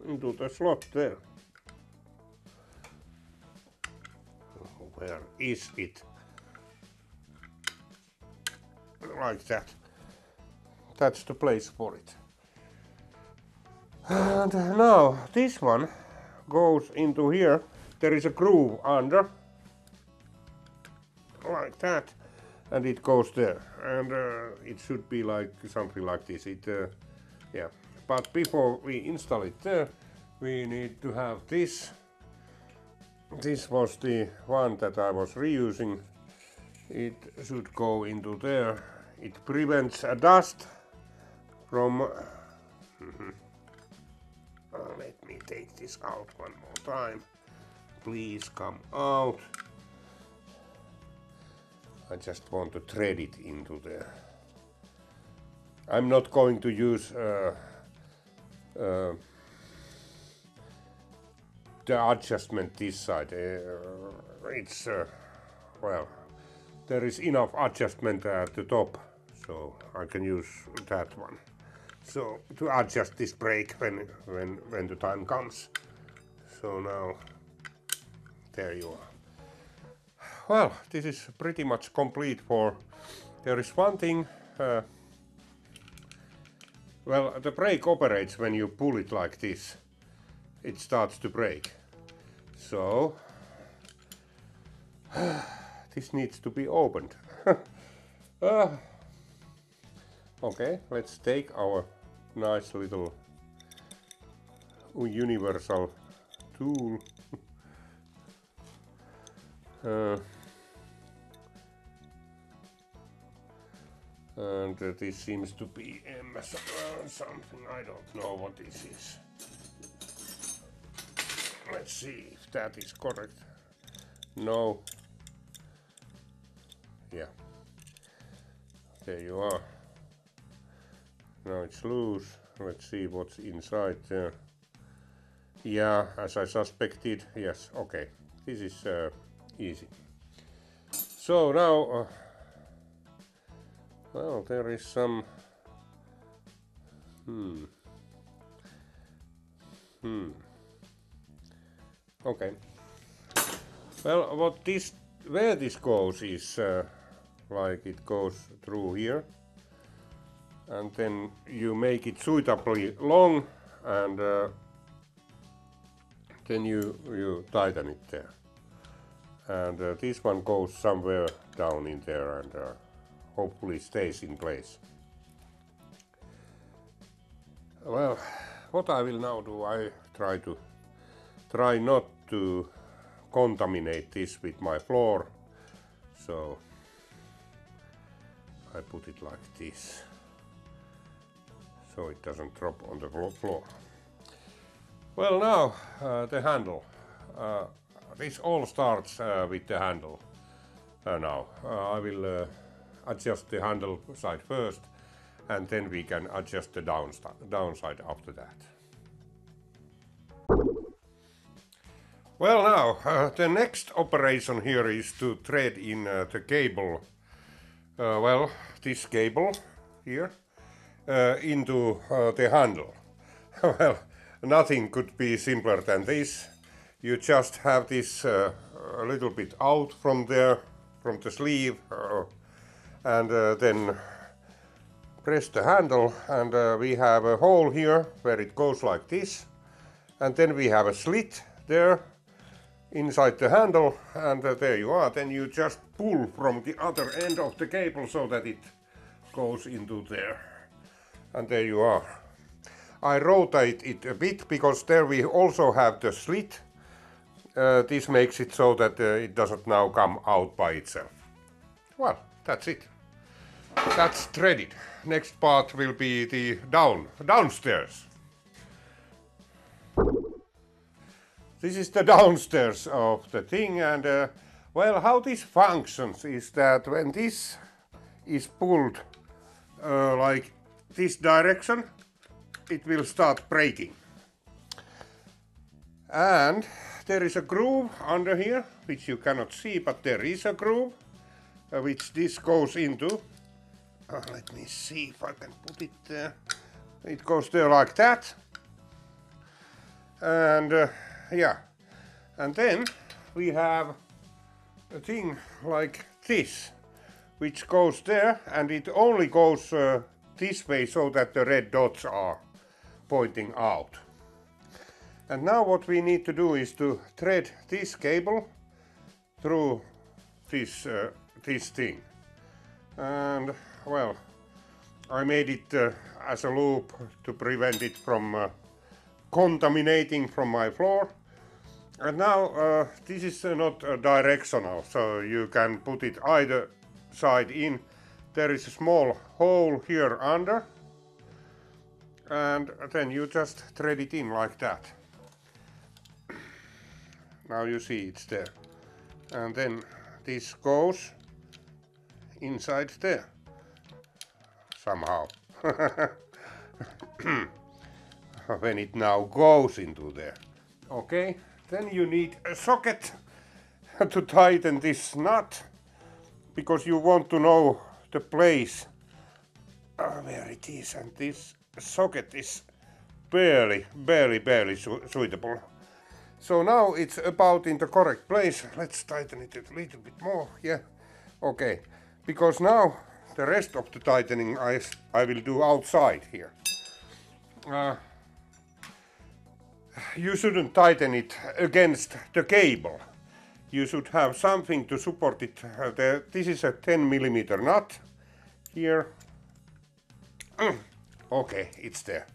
S1: the slot there. Where is it? Like that. That's the place for it. And now this one goes into here. There is a groove under, like that, and it goes there. And it should be like something like this. Yeah. But before we install it there, we need to have this. This was the one that I was reusing. It should go into there. It prevents dust from. Let me take this out one more time. Please come out. I just want to thread it into there. I'm not going to use the adjustment this side. It's well, there is enough adjustment at the top, so I can use that one. So to adjust this brake when the time comes. So now there you are. Well, this is pretty much complete for. There is one thing. Well, the brake operates when you pull it like this. It starts to brake. So this needs to be opened. Okay, let's take our nice little universal tool. And this seems to be something, I don't know what this is. Let's see if that is correct. No. Yeah. There you are. Now it's loose. Let's see what's inside there. Yeah, as I suspected. Yes, okay. This is easy. So now, well, there is some. Okay. Well, where this goes is like it goes through here, and then you make it suitably long, and then you tighten it there. And this one goes somewhere down in there and hopefully stays in place. Well, what I will now do, I try not to contaminate this with my floor, so I put it like this so it doesn't drop on the floor. Well, now the handle. This all starts with the handle. Now I will adjust the handle side first, and then we can adjust the downside after that. Well, now the next operation here is to thread in the cable, well, this cable here, into the handle. Well, nothing could be simpler than this. You just have this a little bit out from there, from the sleeve, and then press the handle, and we have a hole here where it goes like this, and then we have a slit there inside the handle, and there you are. Then you just pull from the other end of the cable so that it goes into there. And there you are. I rotate it a bit because there we also have the slit. This makes it so that it doesn't now come out by itself. Well, that's it. That's threaded. Next part will be the downstairs. This is the downstairs of the thing, and well, how this functions is that when this is pulled like this direction, it will start braking. And there is a groove under here, which you cannot see, but there is a groove which this goes into. Let me see if I can put it there. It goes there like that. And yeah, and then we have a thing like this, which goes there, and it only goes this way so that the red dots are pointing out. And now what we need to do is to thread this cable through this thing. And well, I made it as a loop to prevent it from contaminating from my floor. And now this is not directional, so you can put it either side in. There is a small hole here under, and then you just thread it in like that. Now you see it's there. And then this goes inside there somehow. When it now goes into there. Okay, then you need a socket to tighten this nut, because you want to know the place where it is, and this socket is barely suitable. So now it's about in the correct place. Let's tighten it a little bit more. Yeah, okay, because now the rest of the tightening I will do outside here. You shouldn't tighten it against the cable. You should have something to support it. This is a 10mm nut here. Okay, it's there.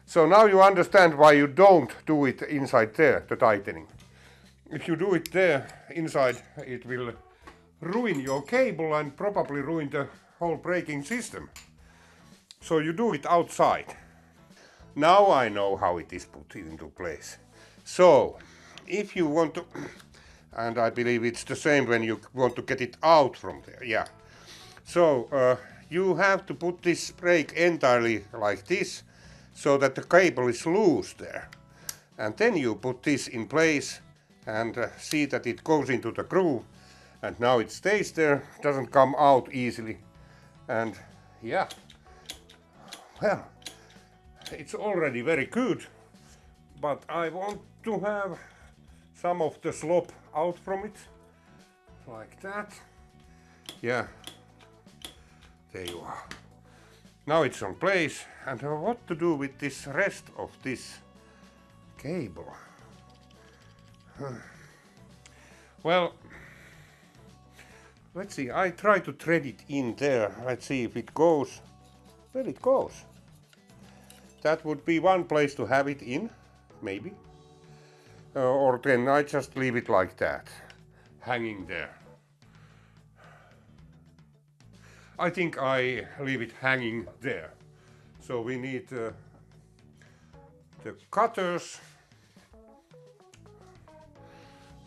S1: So now you understand why you don't do it inside there, the tightening. If you do it there inside, it will ruin your cable and probably ruin the whole braking system. So you do it outside. Now I know how it is put into place. So, if you want to, and I believe it's the same when you want to get it out from there, yeah. So, you have to put this brake entirely like this, so that the cable is loose there. And then you put this in place and see that it goes into the groove. And now it stays there, doesn't come out easily. And yeah, well, it's already very good, but I want to have some of the slop out from it, like that. Yeah, there you are. Now it's on place, and what to do with this rest of this cable? Well, let's see, I try to thread it in there. Let's see if it goes. Well, it goes. That would be one place to have it in, maybe. Or then I just leave it like that, hanging there. I think I leave it hanging there. So we need the cutters.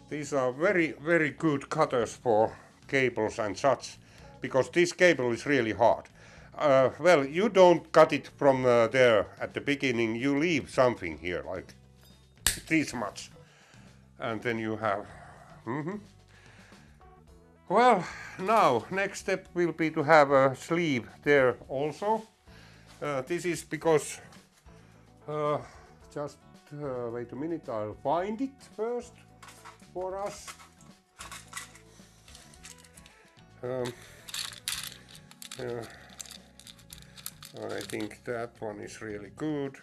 S1: These are very good cutters for cables and such, because this cable is really hard. Well, you don't cut it from there at the beginning. You leave something here, like this much. And then you have... Well, now, next step will be to have a sleeve there also. This is because... just wait a minute, I'll find it first for us. I think that one is really good.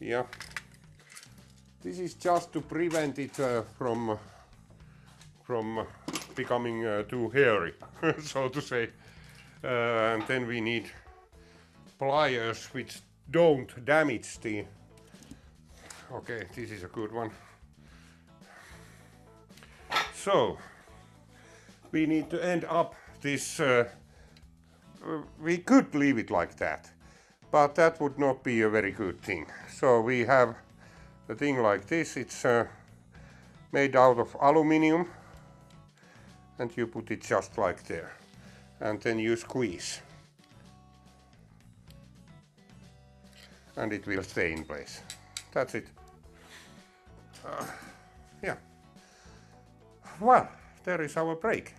S1: Yeah. This is just to prevent it from from becoming too hairy, so to say. And then we need pliers which don't damage the... Okay, this is a good one. So, we need to end up this... we could leave it like that, but that would not be a very good thing. So we have a thing like this. It's made out of aluminium, and you put it just like there, and then you squeeze, and it will stay in place. That's it. Yeah. Well, there is our brake.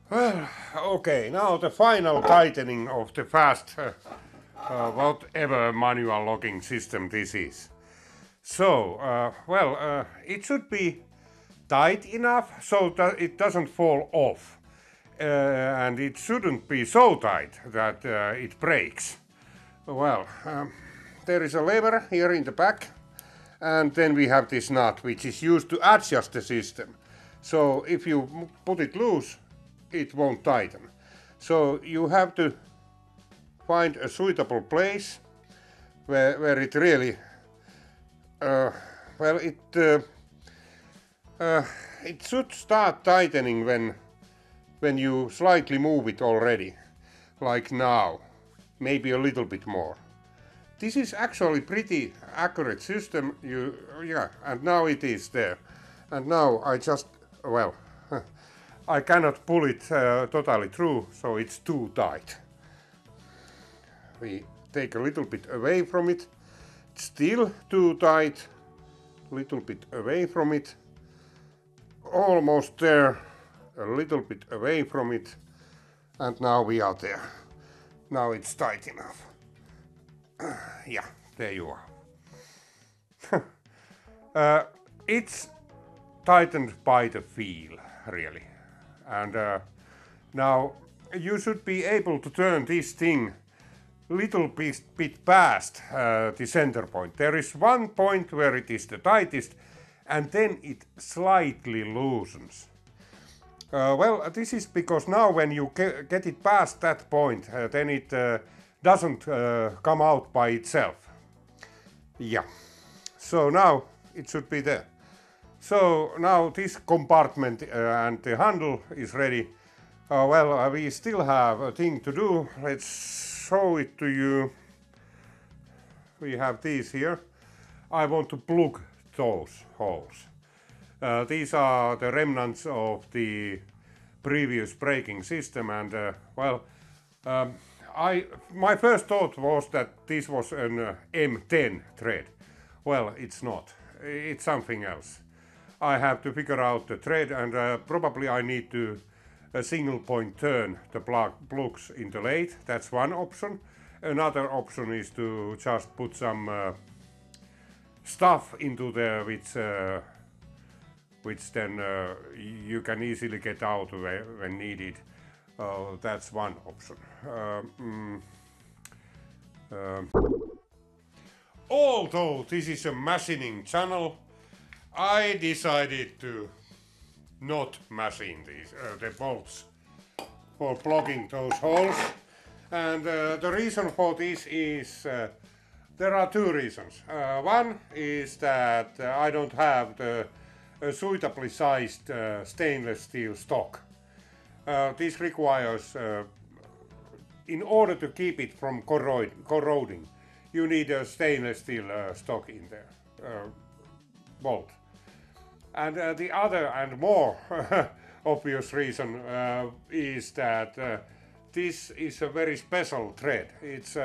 S1: Well, okay, now the final tightening of the fast whatever manual locking system this is. So, it should be tight enough so that it doesn't fall off. And it shouldn't be so tight that it breaks. Well, there is a lever here in the back, and then we have this nut which is used to adjust the system. So if you put it loose, it won't tighten. So you have to find a suitable place where it really it should start tightening when you slightly move it already, like now, maybe a little bit more. This is actually pretty accurate system. And now it is there. And now I just, well, I cannot pull it totally through, so it's too tight. We take a little bit away from it. It's still too tight. Little bit away from it. Almost there. A little bit away from it. And now we are there. Now it's tight enough. Yeah, there you are. It's tightened by the feel, really. And now you should be able to turn this thing little bit past the center point. There is one point where it is the tightest, and then it slightly loosens. Well, this is because now when you get it past that point, then it doesn't come out by itself. Yeah, so now it should be there. So now this compartment and the handle is ready. We still have a thing to do. Let's show it to you. We have these here. I want to plug those holes. These are the remnants of the previous braking system, and my first thought was that this was an M10 thread. Well, it's not. It's something else. I have to figure out the thread, and probably I need to single point turn the plugs in the lathe. That's one option. Another option is to just put some stuff into there which then you can easily get out when needed. That's one option. Although this is a machining channel, I decided to not machine these the bolts for plugging those holes, and the reason for this is there are two reasons. One is that I don't have the suitably sized stainless steel stock. This requires, in order to keep it from corroding, you need a stainless steel stock in there, bolt. And the other and more obvious reason is that this is a very special thread. It's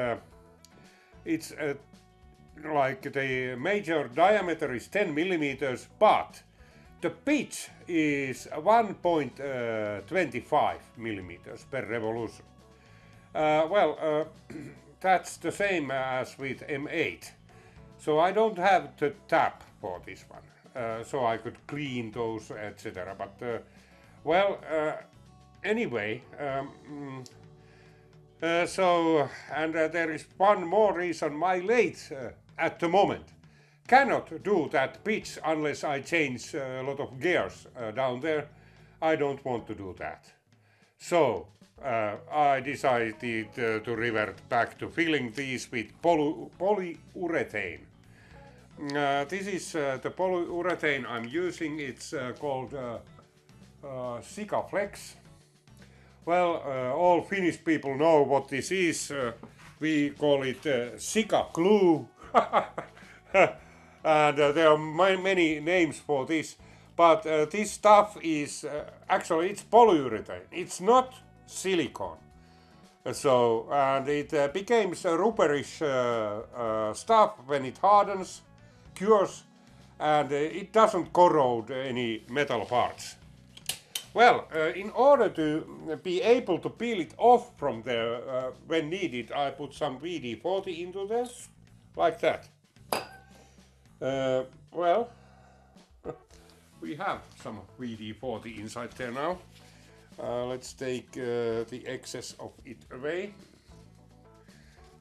S1: like the major diameter is 10 millimeters, but the pitch is 1.25 millimeters per revolution. That's the same as with M8. So I don't have the tap for this one. So I could clean those, etc. But anyway, there is one more reason. My lathe at the moment cannot do that pitch unless I change a lot of gears down there. I don't want to do that. So I decided to revert back to filling these with polyurethane. This is the polyurethane I'm using. It's called Sika Flex. Well, all Finnish people know what this is. We call it Sika glue. And there are many names for this. But this stuff is actually it's polyurethane. It's not silicone. So and it becomes a rubberish stuff when it hardens, cures, and it doesn't corrode any metal parts. Well, in order to be able to peel it off from there when needed, I put some WD-40 into there, like that. Well, we have some WD-40 inside there now. Let's take the excess of it away.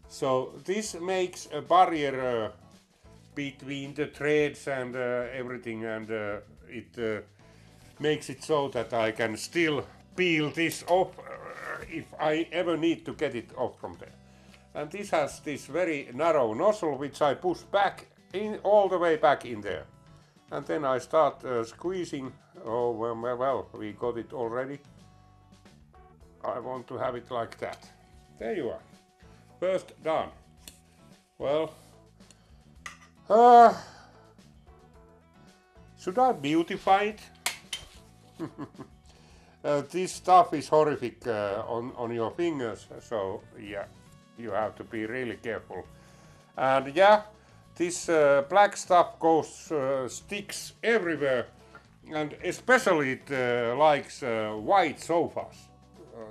S1: So this makes a barrier between the threads and everything, and it makes it so that I can still peel this off if I ever need to get it off from there. And this has this very narrow nozzle which I push back in all the way back in there. And then I start squeezing. Oh well, we got it already. I want to have it like that. There you are. First done. Well, should I beautify it? This stuff is horrific on your fingers, so yeah, you have to be really careful. And yeah, this black stuff goes sticks everywhere, and especially it likes white sofas.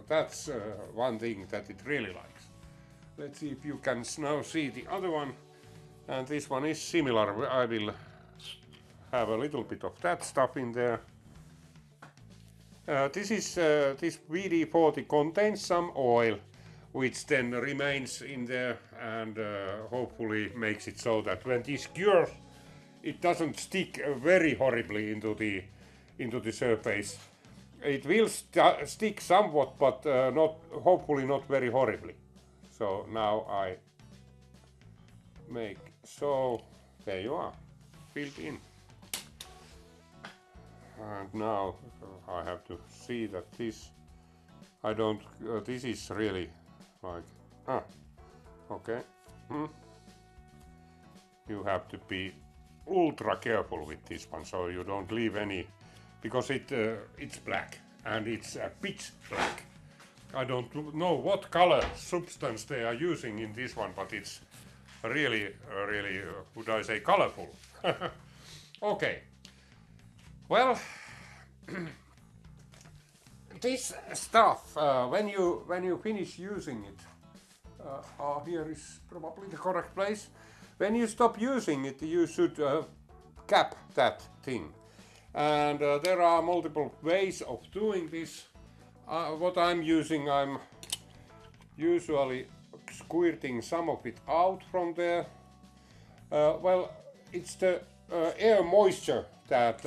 S1: That's one thing that it really likes. Let's see if you can now see the other one, and this one is similar. I will have a little bit of that stuff in there. This WD-40 contains some oil, which then remains in there and hopefully makes it so that when this cures, it doesn't stick very horribly into the surface. It will stick somewhat, but hopefully not very horribly. So now I make so. There you are, filled in. And now I have to see that this, I don't, this is really like, okay. You have to be ultra careful with this one, so you don't leave any, because it's black, and it's pitch black. I don't know what color substance they are using in this one, but it's really, would I say, colorful. Okay. Well, this stuff, when you finish using it, here is probably the correct place. When you stop using it, you should cap that thing. And there are multiple ways of doing this. What I'm using, I'm usually squirting some of it out from there. Well, it's the air moisture that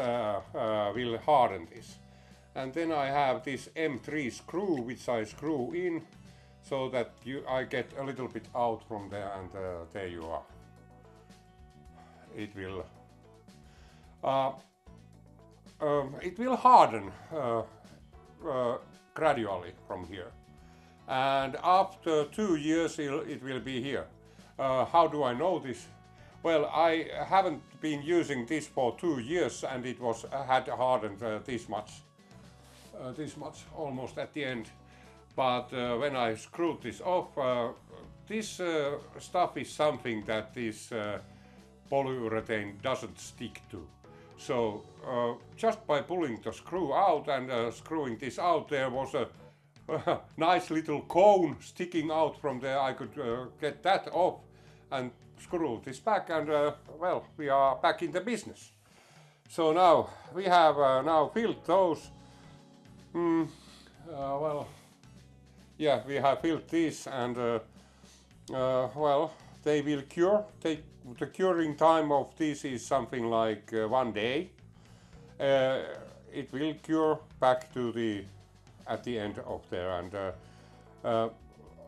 S1: will harden this. And then I have this M3 screw which I screw in so that I get a little bit out from there, and there you are. It will harden gradually from here, and after 2 years it will be here. How do I know this? Well, I haven't been using this for 2 years, and it had hardened this much almost at the end. But when I screwed this off, this stuff is something that this polyurethane doesn't stick to. So just by pulling the screw out and screwing this out, there was a nice little cone sticking out from there. I could get that off and screw this back, and well, we are back in the business. So now we have now filled those. Well, yeah, we have filled these, and well, they will cure. The curing time of this is something like 1 day. It will cure back to the at the end of there, and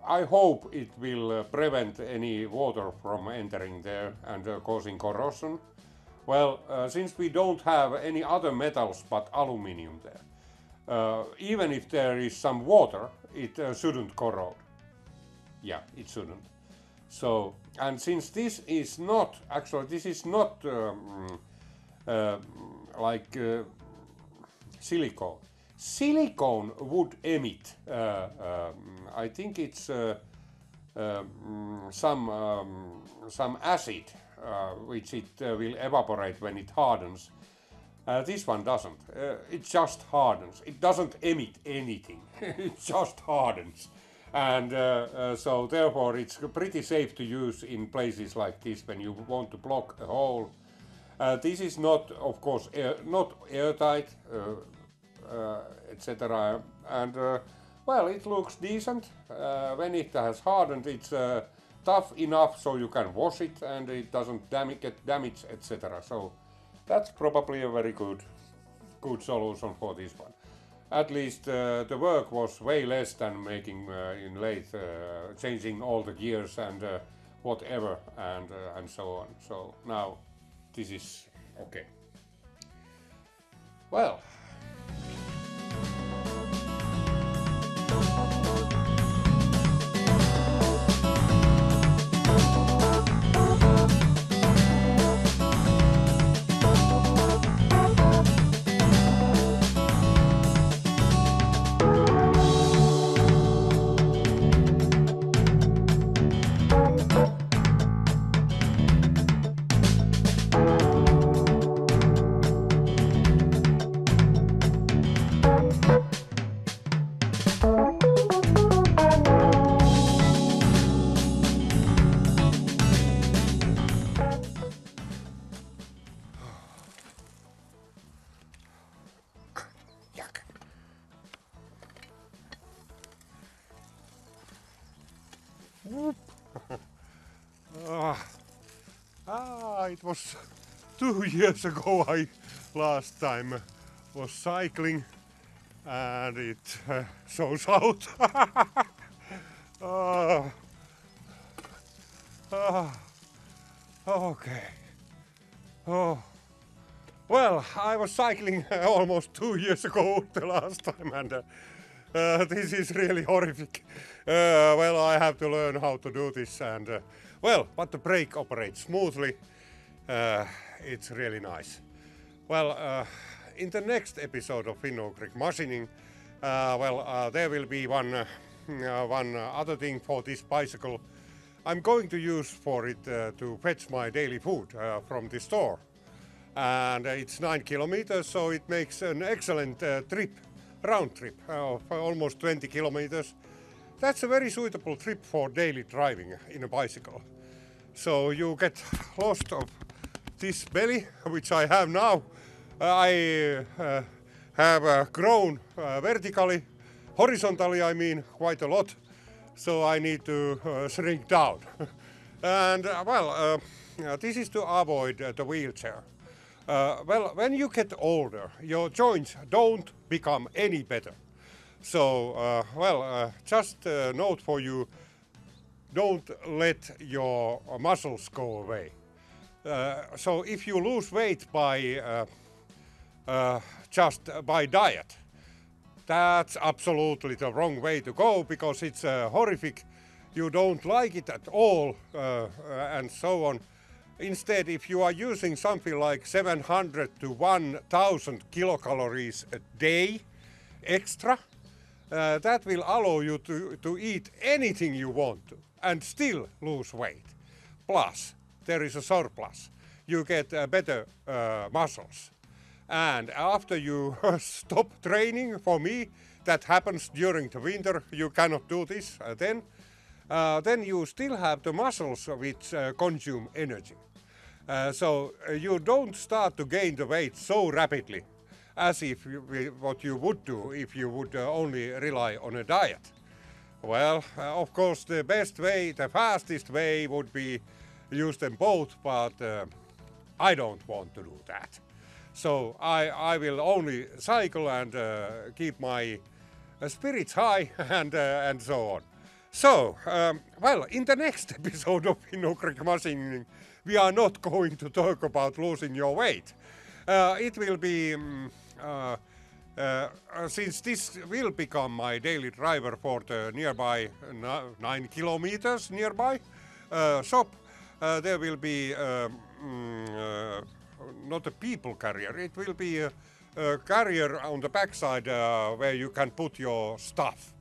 S1: I hope it will prevent any water from entering there and causing corrosion. Well, since we don't have any other metals but aluminium there, even if there is some water, it shouldn't corrode. Yeah, it shouldn't. So, and since this is not, actually this is not like silicone. Silicone would emit, I think it's some acid which it will evaporate when it hardens. This one doesn't. It just hardens. It doesn't emit anything. It just hardens. And so therefore it's pretty safe to use in places like this when you want to block a hole. This is not, of course, not airtight, etc. And well, it looks decent. When it has hardened, it's tough enough so you can wash it and it doesn't get damaged, etc. So that's probably a very good solution for this one. At least the work was way less than making in lathe, changing all the gears and whatever and so on. So now this is okay. Well. It was 2 years ago I last time was cycling and it shows out. Okay. Oh. Well, I was cycling almost 2 years ago the last time and this is really horrific. Well, I have to learn how to do this and well, but the brake operates smoothly. It's really nice. Well, in the next episode of Finno-Ugric Machining, there will be one other thing for this bicycle. I'm going to use for it to fetch my daily food from the store. And it's 9 kilometers, so it makes an excellent round trip of almost 20 kilometers. That's a very suitable trip for daily driving in a bicycle. So you get lost of this belly, which I have now. I have grown vertically, horizontally I mean, quite a lot. So I need to shrink down. And this is to avoid the wheelchair. Well, when you get older, your joints don't become any better. So, just a note for you, don't let your muscles go away. So if you lose weight by just by diet, that's absolutely the wrong way to go because it's horrific. You don't like it at all and so on. Instead, if you are using something like 700 to 1000 kilocalories a day extra, that will allow you to eat anything you want to and still lose weight. Plus, there is a surplus. You get better muscles. And after you stop training, for me, that happens during the winter, you cannot do this then you still have the muscles which consume energy. So you don't start to gain the weight so rapidly as if what you would do if you would only rely on a diet. Well, of course, the best way, the fastest way would be use them both, but I don't want to do that. So I will only cycle and keep my spirits high and so on. So, well, in the next episode of Finno-Greek Machining, we are not going to talk about losing your weight. It will be, since this will become my daily driver for the nearby 9 kilometers nearby shop, there will be not a people carrier, it will be a carrier on the backside where you can put your stuff.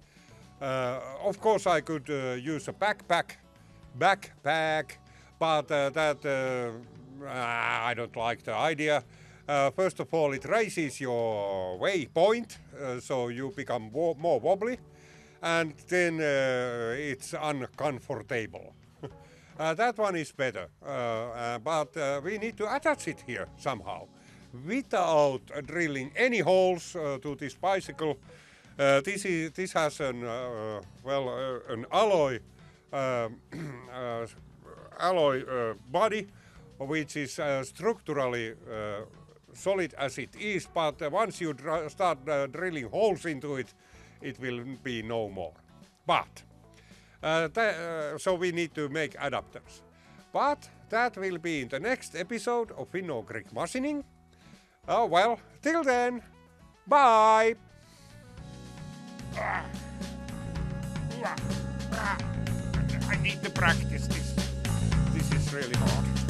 S1: Of course, I could use a backpack, but I don't like the idea. First of all, it raises your waypoint, so you become more wobbly, and then it's uncomfortable. That one is better, but we need to attach it here somehow, without drilling any holes to this bicycle. This has an an alloy body, which is structurally solid as it is, but once you start drilling holes into it, it will be no more. But so we need to make adapters. But that will be in the next episode of Finno-Greek Machining. Oh well, till then, bye! I need to practice this. This is really hard.